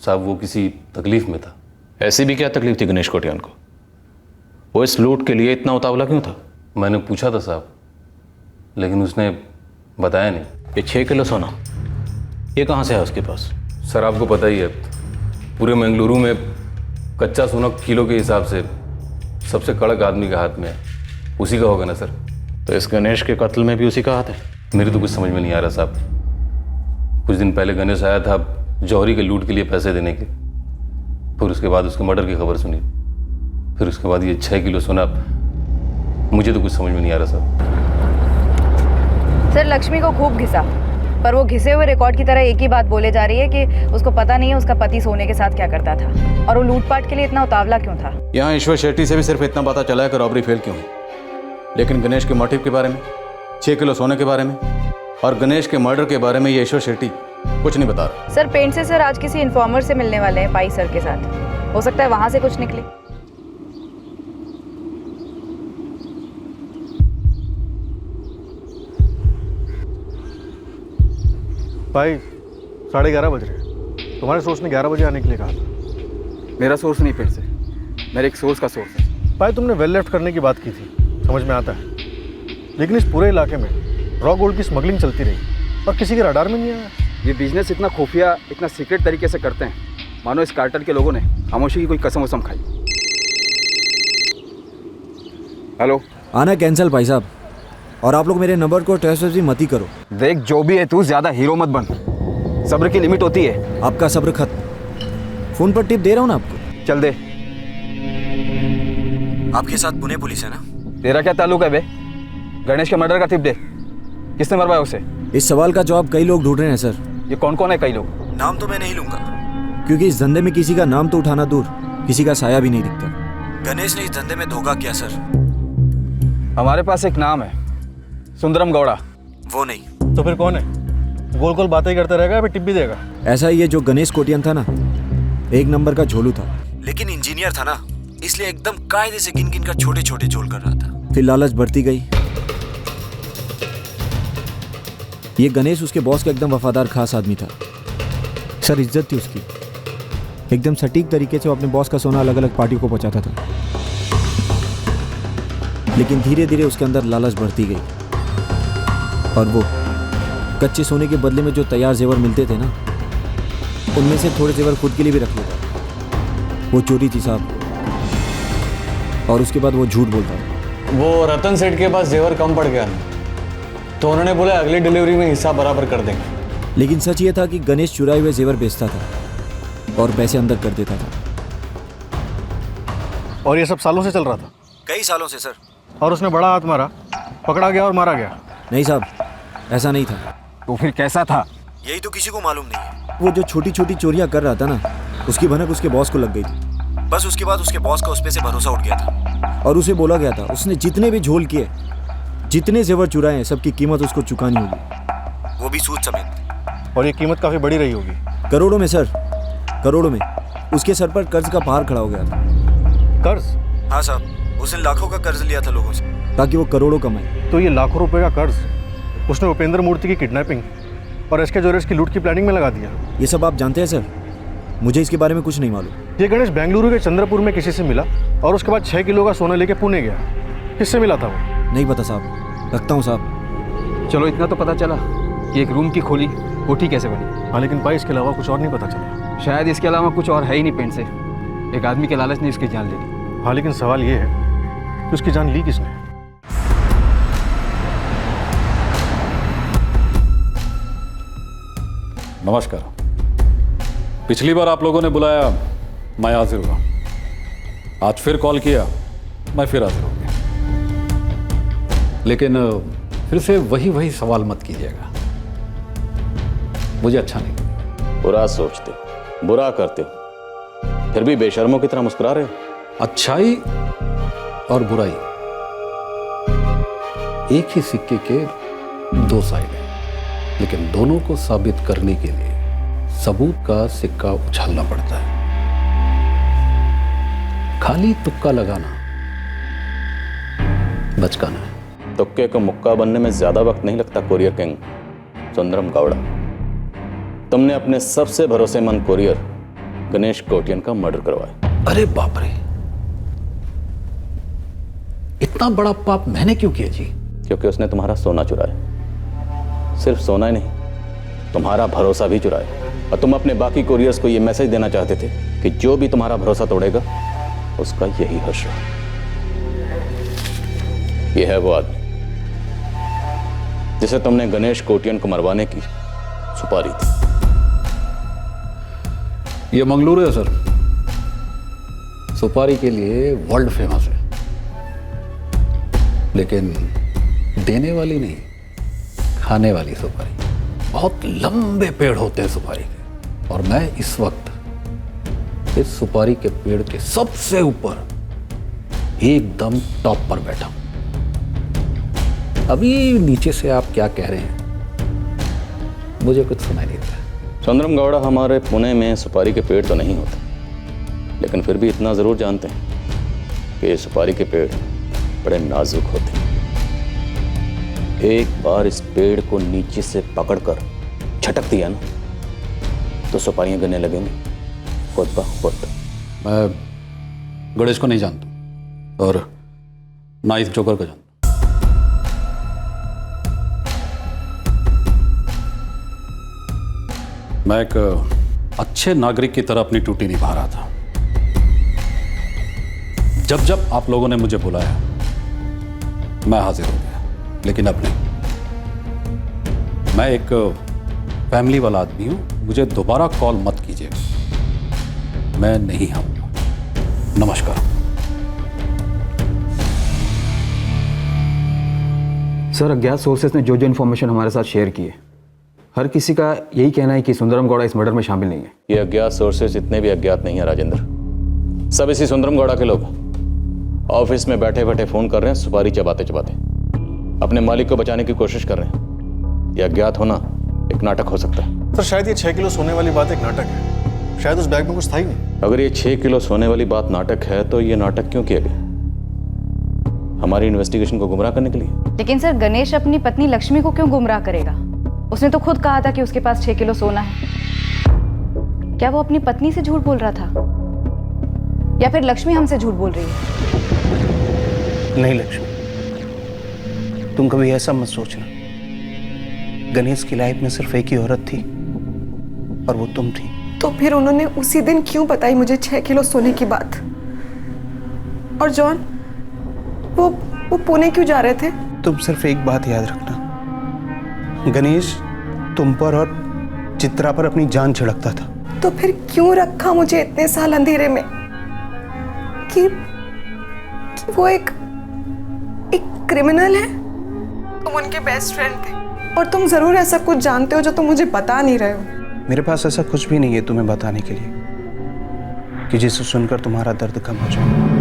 साहब। वो किसी तकलीफ में था। ऐसी भी क्या तकलीफ थी गणेश कोटियान को? वो इस लूट के लिए इतना उतावला क्यों था? मैंने पूछा था साहब, लेकिन उसने बताया नहीं। ये 6 किलो सोना ये कहाँ से है उसके पास? सर आपको पता ही है, पूरे मंगलुरु में कच्चा सोना किलो के हिसाब से सबसे कड़क आदमी के हाथ में है, उसी का होगा ना सर। तो इस गणेश के कत्ल में भी उसी का हाथ है? मेरे तो कुछ समझ में नहीं आ रहा साहब। कुछ दिन पहले गणेश आया था जौहरी के लूट के लिए पैसे देने के, फिर उसके बाद उसके मर्डर की खबर सुनी, फिर उसके बाद ये 6 किलो सोना। मुझे तो कुछ समझ में नहीं आ रहा साहब। सर लक्ष्मी को खूब घिसा, पर वो घिसे हुए रिकॉर्ड की तरह एक ही बात बोले जा रही है कि उसको पता नहीं है उसका पति सोने के साथ क्या करता था, और वो लूटपाट के लिए इतना उतावला क्यों था। यहाँ ईश्वर शेट्टी से भी सिर्फ इतना पता चला है कि रॉबरी फेल क्यों हुई, लेकिन गणेश के मोटिव के बारे में, 6 किलो सोने के बारे में और गणेश के मर्डर के बारे में ये ईश्वर शेट्टी कुछ नहीं बता रहा। सर पेंट से सर आज किसी इन्फॉर्मर से मिलने वाले हैं पाई सर के साथ, हो सकता है वहां से कुछ निकले। भाई 11:30 बज रहे हैं, तुम्हारे सोर्स ने 11 बजे आने के लिए कहा था। मेरा सोर्स नहीं पेंट से, मेरे एक सोर्स का सोर्स है। भाई तुमने वेल लेफ्ट करने की बात की थी, समझ में आता है, लेकिन इस पूरे इलाके में रॉ गोल्ड की स्मगलिंग चलती रही और किसी के रडार में नहीं आया। ये बिजनेस इतना खुफिया, इतना सीक्रेट तरीके से करते हैं, मानो इस कार्टेल के लोगों ने खामोशी की कोई कसम वसम खाई। हेलो, आना कैंसिल भाई साहब, और आप लोग मेरे नंबर को टेस्ट भी मत ही करो। देख जो भी है तू ज्यादा हीरो मत बन, सब्र की लिमिट होती है। आपका सब्र खत्म। फोन पर टिप दे रहा हूँ ना आपको, चल दे। आपके साथ पुणे पुलिस है ना? तेरा क्या ताल्लुक है बे? गणेश के मर्डर का टिप दे, किसने मरवाया उसे? इस सवाल का जवाब कई लोग ढूंढ रहे हैं सर। ये कौन कौन है कई लोग? नाम तो मैं नहीं लूंगा, क्योंकि इस धंधे में किसी का नाम तो उठाना दूर, किसी का साया भी नहीं दिखता। गणेश ने इस धंधे में धोखा किया सर। हमारे पास एक नाम है, सुंदरम गौड़ा। वो नहीं तो फिर कौन है? गोल गोल बातें करता रहेगा या फिर टिप भी देगा? ऐसा ही है, जो गणेश कोटियन था ना, एक नंबर का झोलू था, लेकिन इंजीनियर था ना, इसलिए एकदम कायदे से गिन गिन कर छोटे छोटे झोल कर रहा था। फिर लालच बढ़ती गई। ये गणेश उसके बॉस का एकदम वफादार खास आदमी था सर, इज्जत थी उसकी। एकदम सटीक तरीके से वो अपने बॉस का सोना अलग अलग पार्टियों को पहुंचाता था, लेकिन धीरे धीरे उसके अंदर लालच बढ़ती गई और वो कच्चे सोने के बदले में जो तैयार जेवर मिलते थे ना, उनमें से थोड़े जेवर खुद के लिए भी रख लेता। वो चोरी थी साहब, और उसके बाद वो झूठ बोलता था। वो रतन सेठ के पास जेवर कम पड़ गया, तो उन्होंने बोला अगली डिलीवरी में हिस्सा बराबर कर देंगे। लेकिन सच ये था कि गणेश चुराए हुए जेवर बेचता था और पैसे अंदर कर देता था। और ये सब सालों से चल रहा था? कई सालों से सर। और उसने बड़ा हाथ मारा, पकड़ा गया और मारा गया? नहीं साहब, ऐसा नहीं था। तो फिर कैसा था? यही तो किसी को मालूम नहीं है। वो जो छोटी छोटी चोरियां कर रहा था ना, उसकी भनक उसके बॉस को लग गई थी। बस उसके बाद उसके बॉस का उस पे से भरोसा उठ गया था और उसे बोला गया था उसने जितने भी झोल किए, जितने जेवर चुराए हैं, सबकी कीमत उसको चुकानी होगी, वो भी सूद समेत। और ये कीमत काफी बड़ी रही होगी? करोड़ों में सर, करोड़ों में। उसके सर पर कर्ज का पहाड़ खड़ा हो गया था। कर्ज? हाँ साहब, उसने लाखों का कर्ज लिया था लोगों से ताकि वो करोड़ों कमाए। तो ये लाखों रुपए का कर्ज उसने उपेंद्र मूर्ति की किडनैपिंग और एसके ज्वेलर्स की लूट की प्लानिंग में लगा दिया? ये सब आप जानते हैं सर? मुझे इसके बारे में कुछ नहीं मालूम। ये गणेश बेंगलुरु के चंद्रपुर में किसी से मिला और उसके बाद 6 किलो का सोना लेके पुणे गया। किससे मिला था वो? नहीं पता साहब, रखता हूँ साहब। चलो इतना तो पता चला कि एक रूम की खोली कोठी कैसे बनी। हाँ, लेकिन भाई इसके अलावा कुछ और नहीं पता चला। शायद इसके अलावा कुछ और है ही नहीं पेंट से। एक आदमी के लालच ने उसकी जान ले ली। हाँ, लेकिन सवाल ये है कि उसकी जान ली किसने? नमस्कार। पिछली बार आप लोगों ने बुलाया, मैं हाजिर हुआ। आज फिर कॉल किया, मैं फिर हाजिर हो गया। लेकिन फिर से वही सवाल मत कीजिएगा, मुझे अच्छा नहीं। बुरा सोचते, बुरा करते हो, फिर भी बेशर्मों की तरह मुस्कुरा रहे हो। अच्छाई और बुराई एक ही सिक्के के 2 साइड हैं, लेकिन दोनों को साबित करने के लिए सबूत का सिक्का उछालना पड़ता है। खाली तुक्का लगाना बचकाना है। तुक्के को मुक्का बनने में ज्यादा वक्त नहीं लगता कोरियर किंग सुंदरम गौड़ा। तुमने अपने सबसे भरोसेमंद कोरियर गणेश कोटियन का मर्डर करवाया। अरे बाप रे, इतना बड़ा पाप मैंने क्यों किया जी? क्योंकि उसने तुम्हारा सोना चुराया। सिर्फ सोना ही नहीं, तुम्हारा भरोसा भी चुराया। और तुम अपने बाकी कोरियर्स को यह मैसेज देना चाहते थे कि जो भी तुम्हारा भरोसा तोड़ेगा उसका यही हश्र। यह है वो आदमी जिसे तुमने गणेश कोटियन को मरवाने की सुपारी थी। यह मंगलुरु है सर, सुपारी के लिए वर्ल्ड फेमस है, लेकिन देने वाली नहीं, खाने वाली सुपारी। बहुत लंबे पेड़ होते हैं सुपारी के, और मैं इस वक्त इस सुपारी के पेड़ के सबसे ऊपर एकदम टॉप पर बैठा हूं। अभी नीचे से आप क्या कह रहे हैं मुझे कुछ सुनाई नहीं देता। सुंदरम गौड़ा, हमारे पुणे में सुपारी के पेड़ तो नहीं होते, लेकिन फिर भी इतना ज़रूर जानते हैं कि ये सुपारी के पेड़ बड़े नाजुक होते हैं। एक बार इस पेड़ को नीचे से पकड़कर झटक दिया ना तो सुपारियां गिरने लगेंगी खुद ब खुद। मैं गणेश को नहीं जानता और ना इस जोकर को जानता। मैं एक अच्छे नागरिक की तरह अपनी ड्यूटी निभा रहा था। जब जब आप लोगों ने मुझे बुलाया मैं हाजिर हो गया, लेकिन अब नहीं। मैं एक फैमिली वाला आदमी हूं, मुझे दोबारा कॉल मत कीजिएगा, मैं नहीं आऊंगा। नमस्कार। सर, अज्ञात सोर्सेस ने जो जो इन्फॉर्मेशन हमारे साथ शेयर की है, हर किसी का यही कहना है कि सुंदरम गौड़ा इस मर्डर में शामिल नहीं है। ये अज्ञात सोर्सेज इतने भी अज्ञात नहीं है राजेंद्र, सब इसी सुंदरम गौड़ा के लोग ऑफिस में बैठे बैठे फोन कर रहे हैं, सुपारी चबाते चबाते अपने मालिक को बचाने की कोशिश कर रहे हैं। यह अज्ञात होना एक नाटक हो सकता है। सर शायद ये 6 किलो सोने वाली बात एक नाटक है, शायद उस बैग में कुछ था ही नहीं। अगर ये 6 किलो सोने वाली बात नाटक है तो ये नाटक क्यों किया गया? हमारी इन्वेस्टिगेशन को गुमराह करने के लिए। लेकिन सर, गणेश अपनी पत्नी लक्ष्मी को क्यों गुमराह करेगा? उसने तो खुद कहा था कि उसके पास 6 किलो सोना है। क्या वो अपनी पत्नी से झूठ बोल रहा था या फिर लक्ष्मी हमसे झूठ बोल रही है? नहीं लक्ष्मी, तुम कभी ऐसा मत सोचना। गणेश की लाइफ में सिर्फ एक ही औरत थी और वो तुम थी। तो फिर उन्होंने उसी दिन क्यों बताई मुझे 6 किलो सोने की बात? और जॉन, वो पुणे क्यों जा रहे थे? तुम सिर्फ एक बात याद रखना, गणेश तुम पर और चित्रा पर अपनी जान छिड़कता था। तो फिर क्यों रखा मुझे इतने साल अंधेरे में? कि वो एक क्रिमिनल है? तुम उनके बेस्ट फ्रेंड थे और तुम जरूर ऐसा कुछ जानते हो जो तुम मुझे बता नहीं रहे हो। मेरे पास ऐसा कुछ भी नहीं है तुम्हें बताने के लिए कि जिसे सुनकर तुम्हारा दर्द कम हो जाए।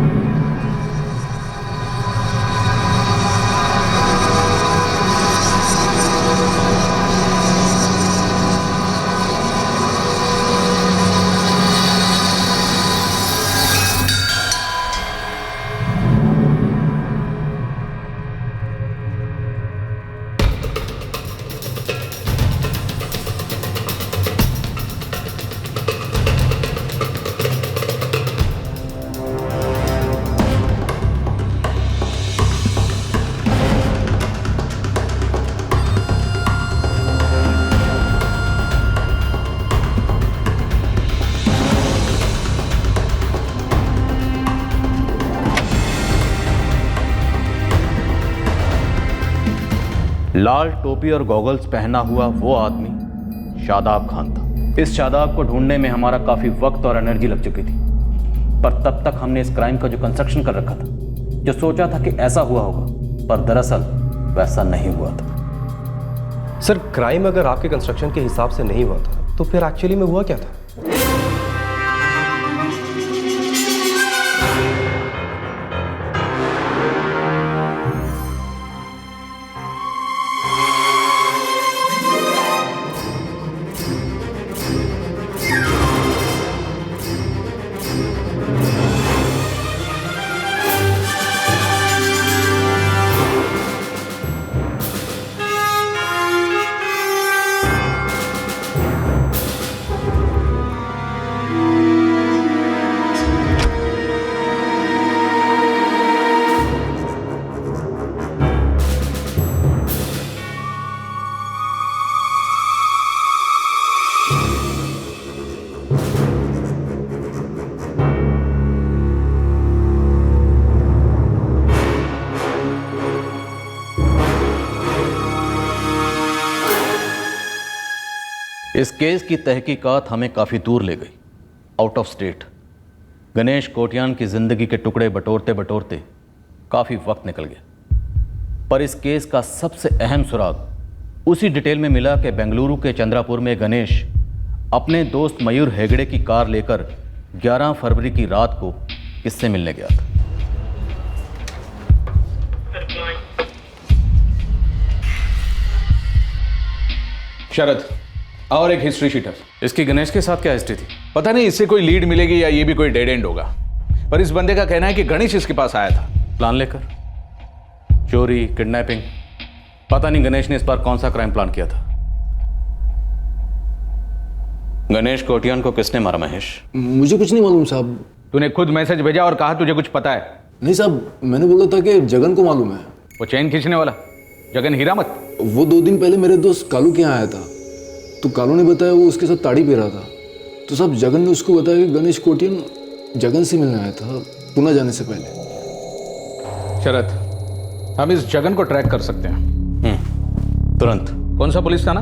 लाल टोपी और गॉगल्स पहना हुआ वो आदमी शादाब खान था। इस शादाब को ढूंढने में हमारा काफी वक्त और एनर्जी लग चुकी थी, पर तब तक हमने इस क्राइम का जो कंस्ट्रक्शन कर रखा था, जो सोचा था कि ऐसा हुआ होगा, पर दरअसल वैसा नहीं हुआ था। सर, क्राइम अगर आपके कंस्ट्रक्शन के हिसाब से नहीं हुआ था तो फिर एक्चुअली में हुआ क्या था? इस केस की तहकीकात हमें काफ़ी दूर ले गई, out of state. Ganesh Kotian की ज़िंदगी के टुकड़े बटोरते बटोरते काफ़ी वक्त निकल गया, पर इस केस का सबसे अहम सुराग उसी डिटेल में मिला कि बेंगलुरु के चंद्रापुर में गणेश अपने दोस्त मयूर हेगड़े की कार लेकर 11 फरवरी की रात को किससे मिलने गया था। शरद, और एक हिस्ट्री शीट है। इसकी गणेश के साथ क्या हिस्ट्री थी? पता नहीं इससे कोई लीड मिलेगी या ये भी कोई डेड एंड होगा, पर इस बंदे का कहना है कि गणेश इसके पास आया था प्लान लेकर, चोरी, किडनैपिंग। पता नहीं गणेश ने इस बार कौन सा क्राइम प्लान किया था। गणेश कोटियान को किसने मारा महेश? मुझे कुछ नहीं मालूम साहब। तूने खुद मैसेज भेजा और कहा तुझे कुछ पता है। नहीं साहब, मैंने बोला था कि जगन को मालूम है। वो चैन खींचने वाला जगन हीरामत? वो 2 दिन पहले मेरे दोस्त कालू के यहाँ आया था, तो कालू ने बताया वो उसके साथ ताड़ी पी रहा था। तो साहब जगन ने उसको बताया कि गणेश कोटियन जगन से मिलने आया था पुणे जाने से पहले। शरद, हम इस जगन को ट्रैक कर सकते हैं तुरंत। कौन सा पुलिस थाना?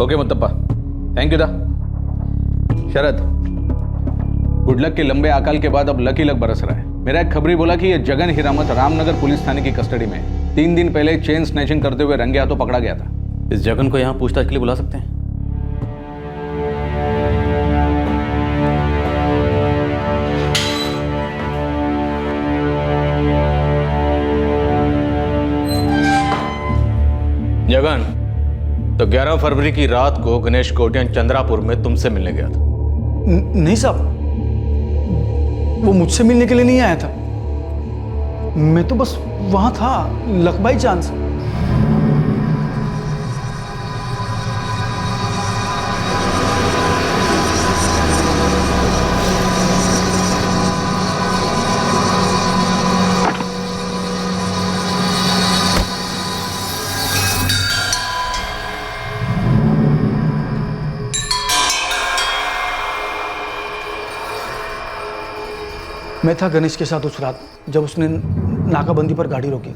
ओके मुत्तप्पा, थैंक यू दा। शरद, गुड लक के लंबे अकाल के बाद अब लकी लक बरस रहा है। मेरा एक खबरी बोला कि यह जगन हीरामत रामनगर पुलिस थाने की कस्टडी में 3 दिन पहले चेन स्नैचिंग करते हुए रंगे हाथों पकड़ा गया था। इस जगन को यहां पूछताछ के लिए बुला सकते हैं? जगन, तो 11 फरवरी की रात को गणेश कोटियान चंद्रापुर में तुमसे मिलने गया था? नहीं साहब, वो मुझसे मिलने के लिए नहीं आया था। मैं तो बस वहां था, लक बाई चांस। मैं था गणेश के साथ उस रात जब उसने नाकाबंदी पर गाड़ी रोकी।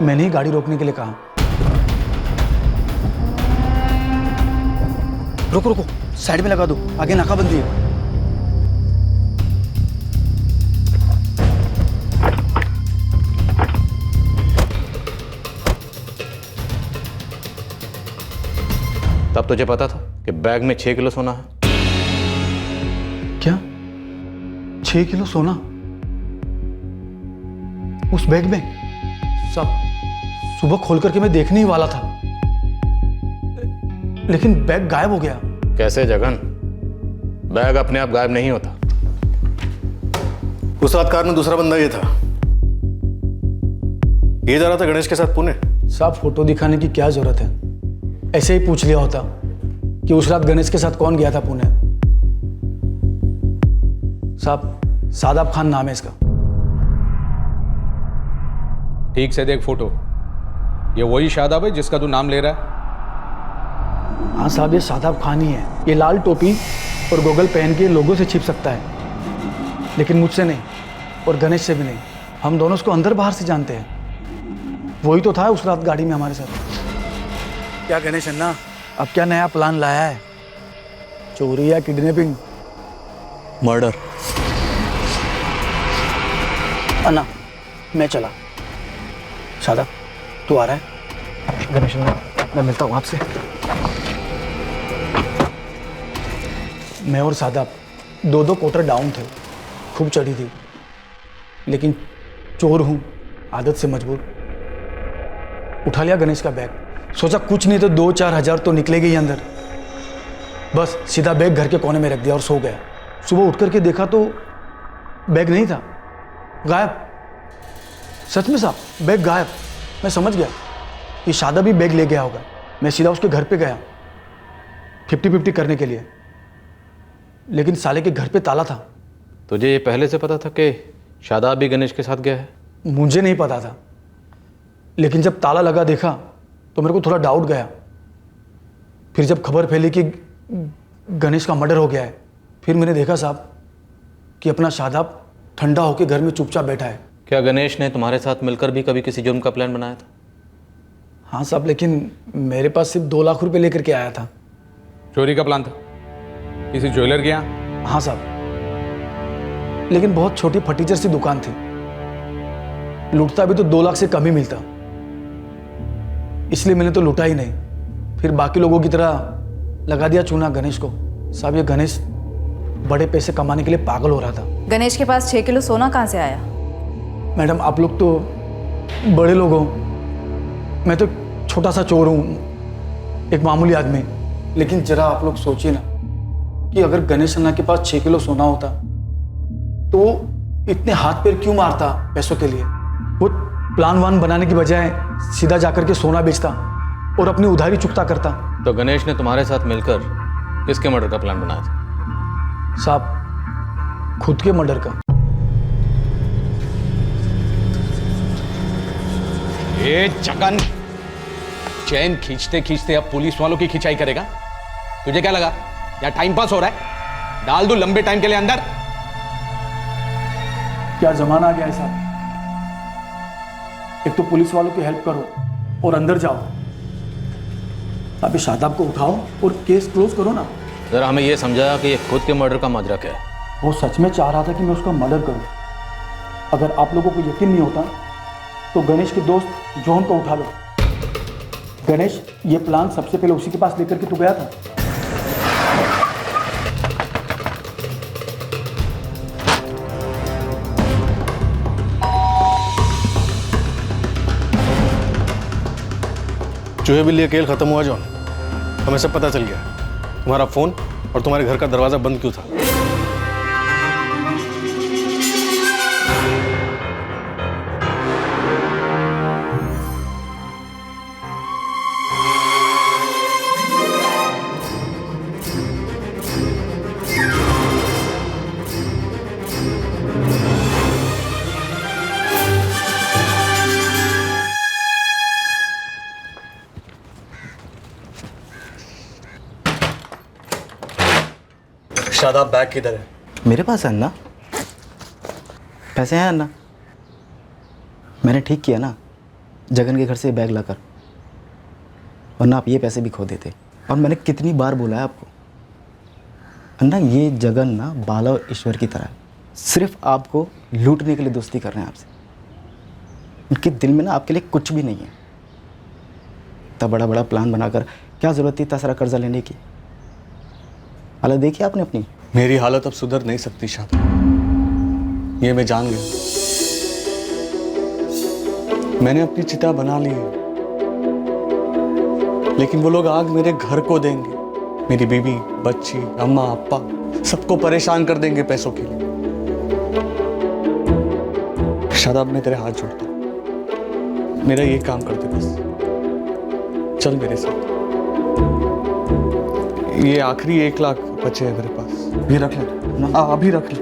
मैंने ही गाड़ी रोकने के लिए कहा, रुको रुको, साइड में लगा दो, आगे नाकाबंदी है। तब तुझे पता था कि बैग में 6 किलो सोना है? क्या 6 किलो सोना उस बैग में? सब सुबह खोल करके मैं देखने ही वाला था, लेकिन बैग गायब हो गया। कैसे जगन? बैग अपने आप गायब नहीं होता। उस रात कार में दूसरा बंदा ये था, ये जा रहा था गणेश के साथ पुणे। साहब फोटो दिखाने की क्या जरूरत है, ऐसे ही पूछ लिया होता कि उस रात गणेश के साथ कौन गया था पुणे। साहब सादाब खान नाम है इसका। ठीक से देख फोटो, ये वही शादाब है जिसका तू नाम ले रहा है? हाँ साहब, ये शादाब खान ही है। ये लाल टोपी और गोगल पहन के लोगों से छिप सकता है, लेकिन मुझसे नहीं और गणेश से भी नहीं। हम दोनों उसको अंदर बाहर से जानते हैं। वही तो था उस रात गाड़ी में हमारे साथ। क्या गणेश अन्ना, अब क्या नया प्लान लाया है? चोरी या किडनैपिंग? मर्डर। अन्ना मैं चला। शादाब तू आ रहा है? गणेश अन्ना मैं मिलता हूँ आपसे। मैं और शादाब 2-2 क्वार्टर डाउन थे, खूब चढ़ी थी, लेकिन चोर हूँ, आदत से मजबूर। उठा लिया गणेश का बैग, सोचा कुछ नहीं तो 2-4 हज़ार तो निकलेगी ही अंदर। बस सीधा बैग घर के कोने में रख दिया और सो गया। सुबह उठ करके देखा तो बैग नहीं था, गायब। सच में साहब, बैग गायब। मैं समझ गया कि शादाब भी बैग ले गया होगा। मैं सीधा उसके घर पे गया 50-50 करने के लिए, लेकिन साले के घर पे ताला था। तुझे ये पहले से पता था कि शादाब भी गणेश के साथ गया है? मुझे नहीं पता था, लेकिन जब ताला लगा देखा तो मेरे को थोड़ा डाउट गया। फिर जब खबर फैली कि गणेश का मर्डर हो गया है, फिर मैंने देखा साहब कि अपना शादाब ठंडा होकर घर में चुपचाप बैठा है। क्या गणेश ने तुम्हारे साथ मिलकर भी कभी किसी जुर्म का प्लान बनाया था? हाँ साहब, लेकिन मेरे पास सिर्फ 2 लाख रुपए लेकर के आया था। चोरी का प्लान था किसी ज्वेलर के यहाँ? हाँ साहब, लेकिन बहुत छोटी फर्नीचर सी दुकान थी। लूटता भी तो 2 लाख से कम ही मिलता, इसलिए मैंने तो लूटा ही नहीं, फिर बाकी लोगों की तरह लगा दिया चूना गणेश को। साहब ये गणेश बड़े पैसे कमाने के लिए पागल हो रहा था। गणेश के पास 6 किलो सोना कहाँ से आया? मैडम आप लोग तो बड़े लोग हो, मैं तो छोटा सा चोर हूँ, एक मामूली आदमी। लेकिन जरा आप लोग सोचिए ना कि अगर गणेश अन्ना के पास 6 किलो सोना होता तो इतने हाथ पैर क्यों मारता पैसों के लिए? वो प्लान वान बनाने की बजाय सीधा जाकर के सोना बेचता और अपनी उधारी चुकता करता। तो गणेश ने तुम्हारे साथ मिलकर किसके मर्डर का प्लान बनाया था? साहब खुद के मर्डर का। ये जगन चैन खींचते खींचते अब पुलिस वालों की खिंचाई करेगा? तुझे क्या लगा या टाइम पास हो रहा है? डाल दो लंबे टाइम के लिए अंदर। क्या जमाना आ गया है साहब, एक तो पुलिस वालों की हेल्प करो और अंदर जाओ। अभी शादाब को उठाओ और केस क्लोज करो ना। जरा हमें यह समझाया कि ये खुद के मर्डर का माजरा क्या है? वो सच में चाह रहा था कि मैं उसका मर्डर करूं। अगर आप लोगों को यकीन नहीं होता तो गणेश के दोस्त जॉन को उठा लो। गणेश ये प्लान सबसे पहले उसी के पास लेकर के तो गया था। चूहे बिल्ली खेल खत्म हुआ जॉन, हमें सब पता चल गया तुम्हारा फोन और तुम्हारे घर का दरवाजा बंद क्यों था। शादाब बैग किधर है? मेरे पास है अन्ना। पैसे हैं अन्ना? मैंने ठीक किया ना जगन के घर से बैग लाकर, वरना आप ये पैसे भी खो देते। और मैंने कितनी बार बोला है आपको अन्ना, ये जगन ना बाला और ईश्वर की तरह है, सिर्फ आपको लूटने के लिए दोस्ती कर रहे हैं आपसे। उनके दिल में ना आपके लिए कुछ भी नहीं है। इतना बड़ा बड़ा प्लान बनाकर क्या ज़रूरत थी इतना सारा कर्जा लेने की? हालत देखी आपने अपनी? मेरी हालत अब सुधर नहीं सकती शादाब, ये मैं जान गया। मैंने अपनी चिता बना ली है, लेकिन वो लोग आग मेरे घर को देंगे। मेरी बीवी, बच्ची, अम्मा, अप्पा सबको परेशान कर देंगे पैसों के लिए। शादाब मैं तेरे हाथ जोड़ता हूं, मेरा ये काम कर दे बस, चल मेरे साथ। ये आखिरी 1 लाख बचे हैं मेरे पास, भी रख ले। अभी रख ले।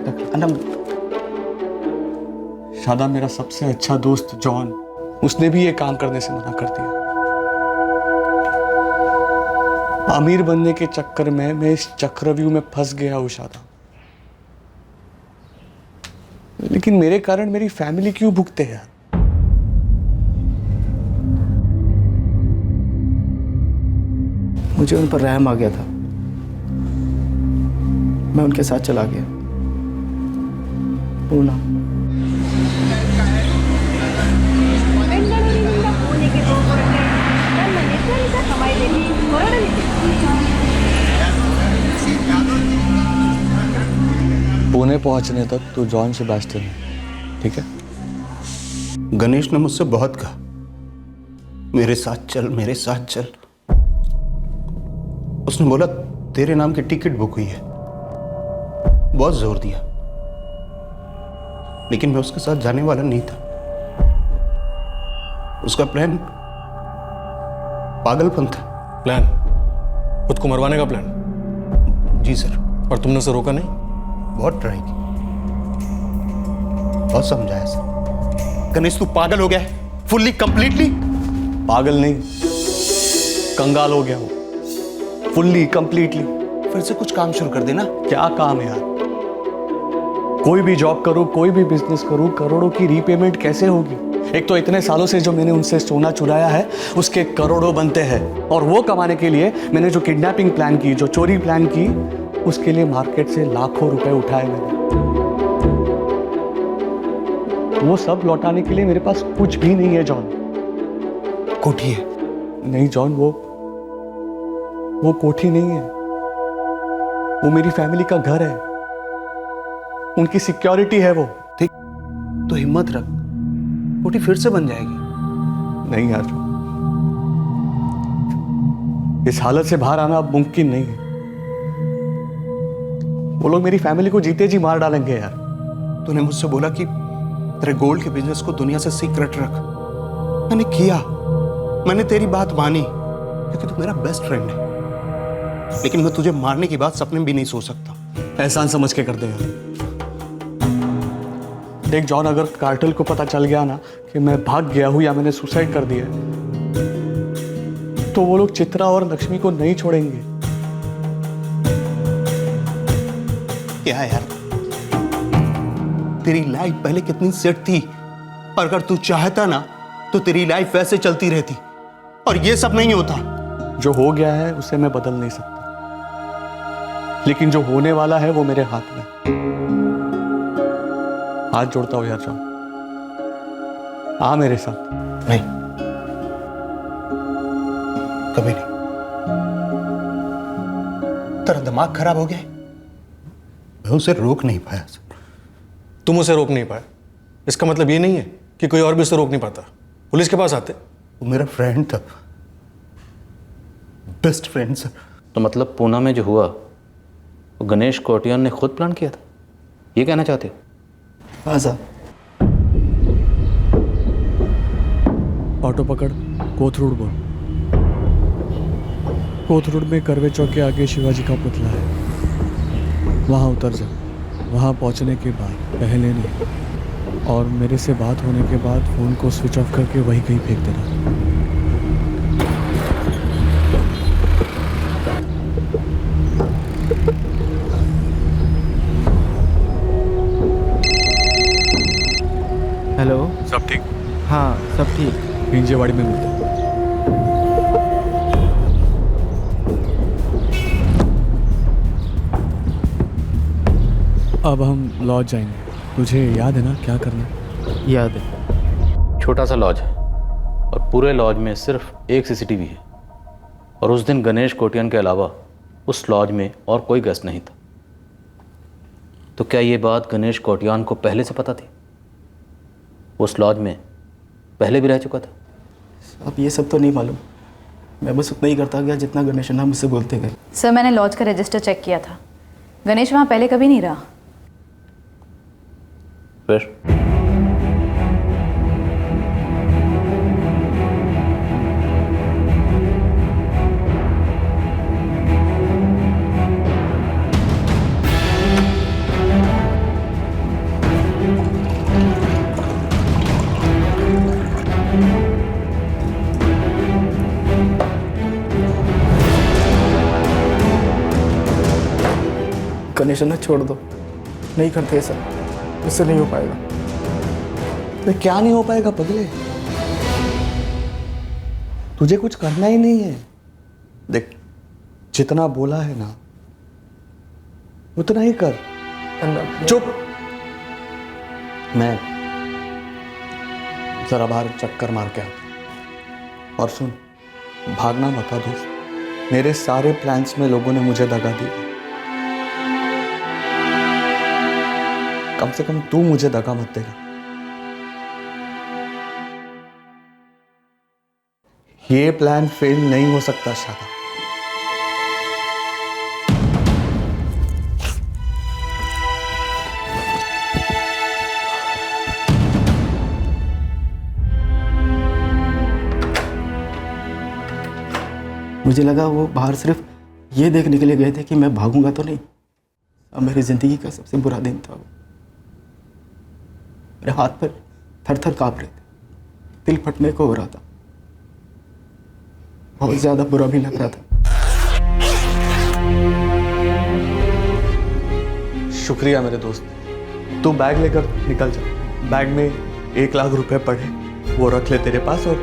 शादाब मेरा सबसे अच्छा दोस्त जॉन, उसने भी ये काम करने से मना कर दिया। अमीर बनने के चक्कर में मैं इस चक्रव्यूह में फंस गया हूं शादाब। लेकिन मेरे कारण मेरी फैमिली क्यों भुगते हैं? मुझे उन पर रहम आ गया था, मैं उनके साथ चला गया। पूना पुणे पहुंचने तक तू जॉन सेबास्टियन है, ठीक है? गणेश ने मुझसे बहुत कहा मेरे साथ चल, मेरे साथ चल। उसने बोला तेरे नाम की टिकट बुक हुई है, बहुत जोर दिया, लेकिन मैं उसके साथ जाने वाला नहीं था। उसका प्लान पागलपन था। प्लान? खुद को मरवाने का प्लान? जी सर। और तुमने उसे रोका नहीं? बहुत ट्राई की, बहुत समझाया सर। गणेश तू पागल हो गया है, फुल्ली कंप्लीटली? पागल नहीं, कंगाल हो गया हूं, फुल्ली कंप्लीटली। फिर से कुछ काम शुरू कर देना। क्या काम है यार? कोई भी जॉब करूं, कोई भी बिजनेस करूं, करोड़ों की रीपेमेंट कैसे होगी? एक तो इतने सालों से जो मैंने उनसे सोना चुराया है उसके करोड़ों बनते हैं, और वो कमाने के लिए मैंने जो किडनैपिंग प्लान की, जो चोरी प्लान की, उसके लिए मार्केट से लाखों रुपए उठाए मैंने। वो सब लौटाने के लिए मेरे पास कुछ भी नहीं है जॉन। कोठी है, नहीं जॉन, वो कोठी नहीं है, वो मेरी फैमिली का घर है, उनकी सिक्योरिटी है वो। ठीक, तो हिम्मत रख, कोठी फिर से बन जाएगी। नहीं यार, इस हालत से बाहर आना अब मुमकिन नहीं है। वो लोग मेरी फैमिली को जीते जी मार डालेंगे यार। तूने मुझसे बोला कि तेरे गोल्ड के बिजनेस को दुनिया से सीक्रेट रख। मैंने किया, मैंने तेरी बात मानी क्योंकि तू मेरा बेस्ट फ्रेंड है, लेकिन मैं तुझे मारने की बात सपने में भी नहीं सोच सकता। एहसान समझ के कर दे यार। देख जॉन, अगर कार्टेल को पता चल गया ना कि मैं भाग गया हूं या मैंने सुसाइड कर दिया है, तो वो लोग चित्रा और लक्ष्मी को नहीं छोड़ेंगे। क्या यार, तेरी लाइफ पहले कितनी सेट थी, और अगर तू चाहता ना तो तेरी लाइफ वैसे चलती रहती, और ये सब नहीं होता। जो हो गया है उसे मैं बदल नहीं सकता, लेकिन जो होने वाला है वो मेरे हाथ में। हाथ जोड़ता हूं यार जॉन, आ मेरे साथ। नहीं, कभी नहीं। तेरा दिमाग खराब हो गया है। मैं उसे रोक नहीं पाया। तुम उसे रोक नहीं पाए, इसका मतलब ये नहीं है कि कोई और भी उसे रोक नहीं पाता। पुलिस के पास आते। वो मेरा फ्रेंड था, बेस्ट फ्रेंड सर। तो मतलब पूना में जो हुआ वो गणेश कोटियान ने खुद प्लान किया था, ये कहना चाहते हो? हाँ सर। ऑटो पकड़, कोथरूड बोल। कोथरूड में करवे चौक के आगे शिवाजी का पुतला है, वहाँ उतर जा। वहाँ पहुँचने के बाद, पहले नहीं, और मेरे से बात होने के बाद फ़ोन को स्विच ऑफ करके वहीं कहीं फेंक देना। हेलो, सब ठीक? हाँ सब ठीक। हिंजेवाड़ी में मिलते हैं। अब हम लॉज जाएंगे। तुझे याद है ना क्या करना है? याद है। छोटा सा लॉज है और पूरे लॉज में सिर्फ एक सीसीटीवी है, और उस दिन गणेश कोटियान के अलावा उस लॉज में और कोई गेस्ट नहीं था। तो क्या ये बात गणेश कोटियान को पहले से पता थी? उस लॉज में पहले भी रह चुका था? अब ये सब तो नहीं मालूम, मैं बस उतना ही करता गया जितना गणेश अन्ना मुझसे बोलते गए। सर, मैंने लॉज का रजिस्टर चेक किया था, गणेश वहाँ पहले कभी नहीं रहा। फिर गणेश अन्ना छोड़ दो, नहीं करते ऐसा, इससे नहीं हो पाएगा। तो क्या नहीं हो पाएगा पगले? तुझे कुछ करना ही नहीं है। देख, जितना बोला है ना उतना ही कर। चुप। मैं जरा बाहर चक्कर मार के आता। और सुन, भागना मत दोस्त। मेरे सारे प्लान्स में लोगों ने मुझे दगा दी, कम से कम तू मुझे दगा मत देगा। ये प्लान फेल नहीं हो सकता शादा। मुझे लगा वो बाहर सिर्फ ये देखने के लिए गए थे कि मैं भागूंगा तो नहीं। अब मेरी जिंदगी का सबसे बुरा दिन था वो। मेरे हाथ पर थर थर कांप रहे थे, दिल फटने को हो रहा था, बहुत ज्यादा बुरा भी लग रहा था। शुक्रिया मेरे दोस्त, तू बैग लेकर निकल जा। बैग में 1 लाख रुपए पड़े, वो रख ले तेरे पास, और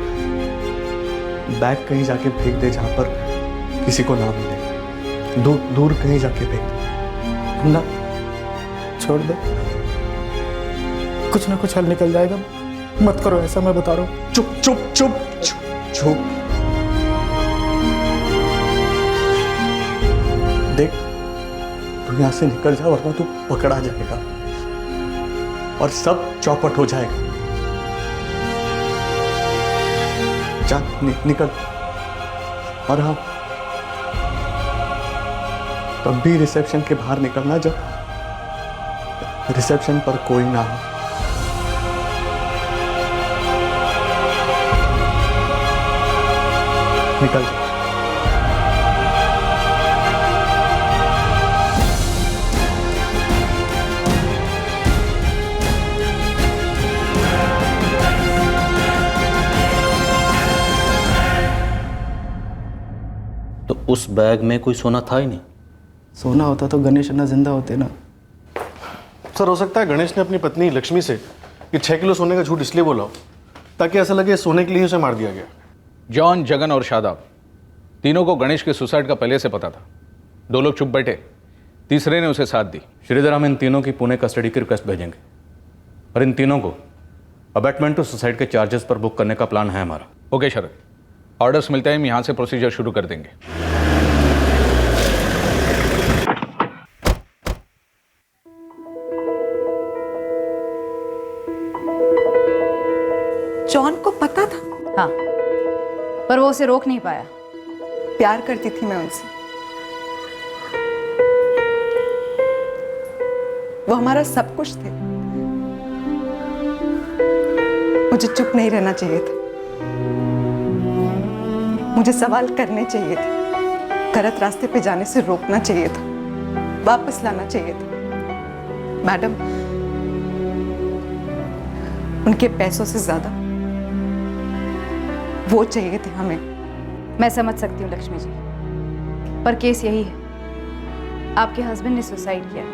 बैग कहीं जाके फेंक दे जहां पर किसी को ना मिले। दूर दूर कहीं जाके फेंक दे। ना, छोड़ दो, कुछ ना कुछ हल निकल जाएगा। मत करो ऐसा, मैं बता रहा हूँ। चुप चुप चुप चुप चुप। देख, तू यहाँ से निकल जा वरना तू पकड़ा जाएगा और सब चौपट हो जाएगा। जा निकल। और हाँ, तब भी रिसेप्शन के बाहर निकलना जब रिसेप्शन पर कोई ना हो। निकल जा। तो उस बैग में कोई सोना था ही नहीं। सोना होता तो गणेश अन्ना जिंदा होते ना। सर, हो सकता है गणेश ने अपनी पत्नी लक्ष्मी से ये 6 किलो सोने का झूठ इसलिए बोला हो ताकि ऐसा लगे सोने के लिए उसे मार दिया गया। जॉन, जगन और शादाब तीनों को गणेश के सुसाइड का पहले से पता था। 2 लोग चुप बैठे, तीसरे ने उसे साथ दी। श्रीधर, हम इन तीनों की पुणे कस्टडी की रिक्वेस्ट भेजेंगे और इन तीनों को अबैटमेंट टू सुसाइड के चार्जेस पर बुक करने का प्लान है हमारा। ओके शरद, ऑर्डर्स मिलते हैं, हम यहाँ से प्रोसीजर शुरू कर देंगे। जॉन को पता था? हाँ, पर वो उसे रोक नहीं पाया। प्यार करती थी मैं उनसे, वो हमारा सब कुछ थे। मुझे चुप नहीं रहना चाहिए था, मुझे सवाल करने चाहिए थे, गलत रास्ते पे जाने से रोकना चाहिए था, वापस लाना चाहिए था। मैडम, उनके पैसों से ज्यादा वो चाहिए थे हमें। मैं समझ सकती हूँ लक्ष्मी जी, पर केस यही है, आपके हस्बैंड ने सुसाइड किया।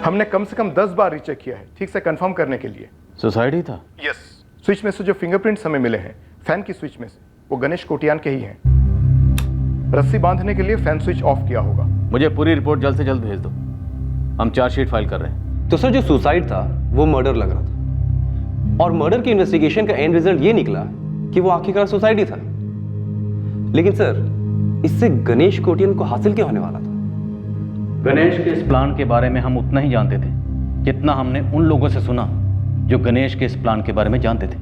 हमने कम से कम 10 बार रीचेक किया है ठीक से कंफर्म करने के लिए। सुसाइड ही था? यस। स्विच में से जो फिंगरप्रिंट्स हमें मिले हैं फैन की स्विच में से, वो गणेश कोटियान के ही हैं। रस्सी बांधने के लिए फैन स्विच ऑफ किया होगा। मुझे पूरी रिपोर्ट जल्द से जल्द भेज दो, हम चार्जशीट फाइल कर रहे हैं। तो सर, जो सुसाइड था वो मर्डर लग रहा था, और मर्डर की इन्वेस्टिगेशन का एंड रिजल्ट ये निकला कि वो आखिरकार सुसाइड ही था। लेकिन सर, इससे गणेश कोटियान को हासिल क्या होने वाला था? गणेश के इस प्लान के बारे में हम उतना ही जानते थे जितना हमने उन लोगों से सुना जो गणेश के इस प्लान के बारे में जानते थे।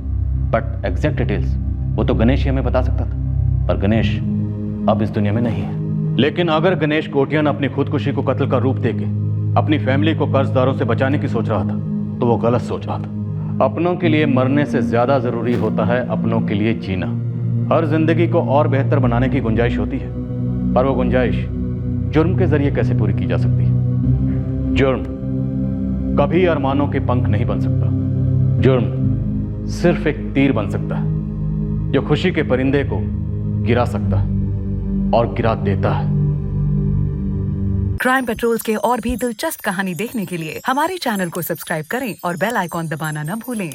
बट एग्जैक्ट डिटेल्स वो तो गणेश ही हमें बता सकता था, पर गणेश अब इस दुनिया में नहीं है। लेकिन अगर गणेश कोटियान अपनी खुदकुशी को कत्ल का रूप देके अपनी फैमिली को कर्जदारों से बचाने की सोच रहा था, तो वो गलत सोच रहा था। अपनों के लिए मरने से ज्यादा जरूरी होता है अपनों के लिए जीना। हर जिंदगी को और बेहतर बनाने की गुंजाइश होती है, पर वो गुंजाइश जुर्म के जरिए कैसे पूरी की जा सकती है? जुर्म कभी अरमानों के पंख नहीं बन सकता। जुर्म सिर्फ एक तीर बन सकता है जो खुशी के परिंदे को गिरा सकता है और गिरा देता है। क्राइम पेट्रोल्स के और भी दिलचस्प कहानी देखने के लिए हमारे चैनल को सब्सक्राइब करें और बेल आइकॉन दबाना न भूलें।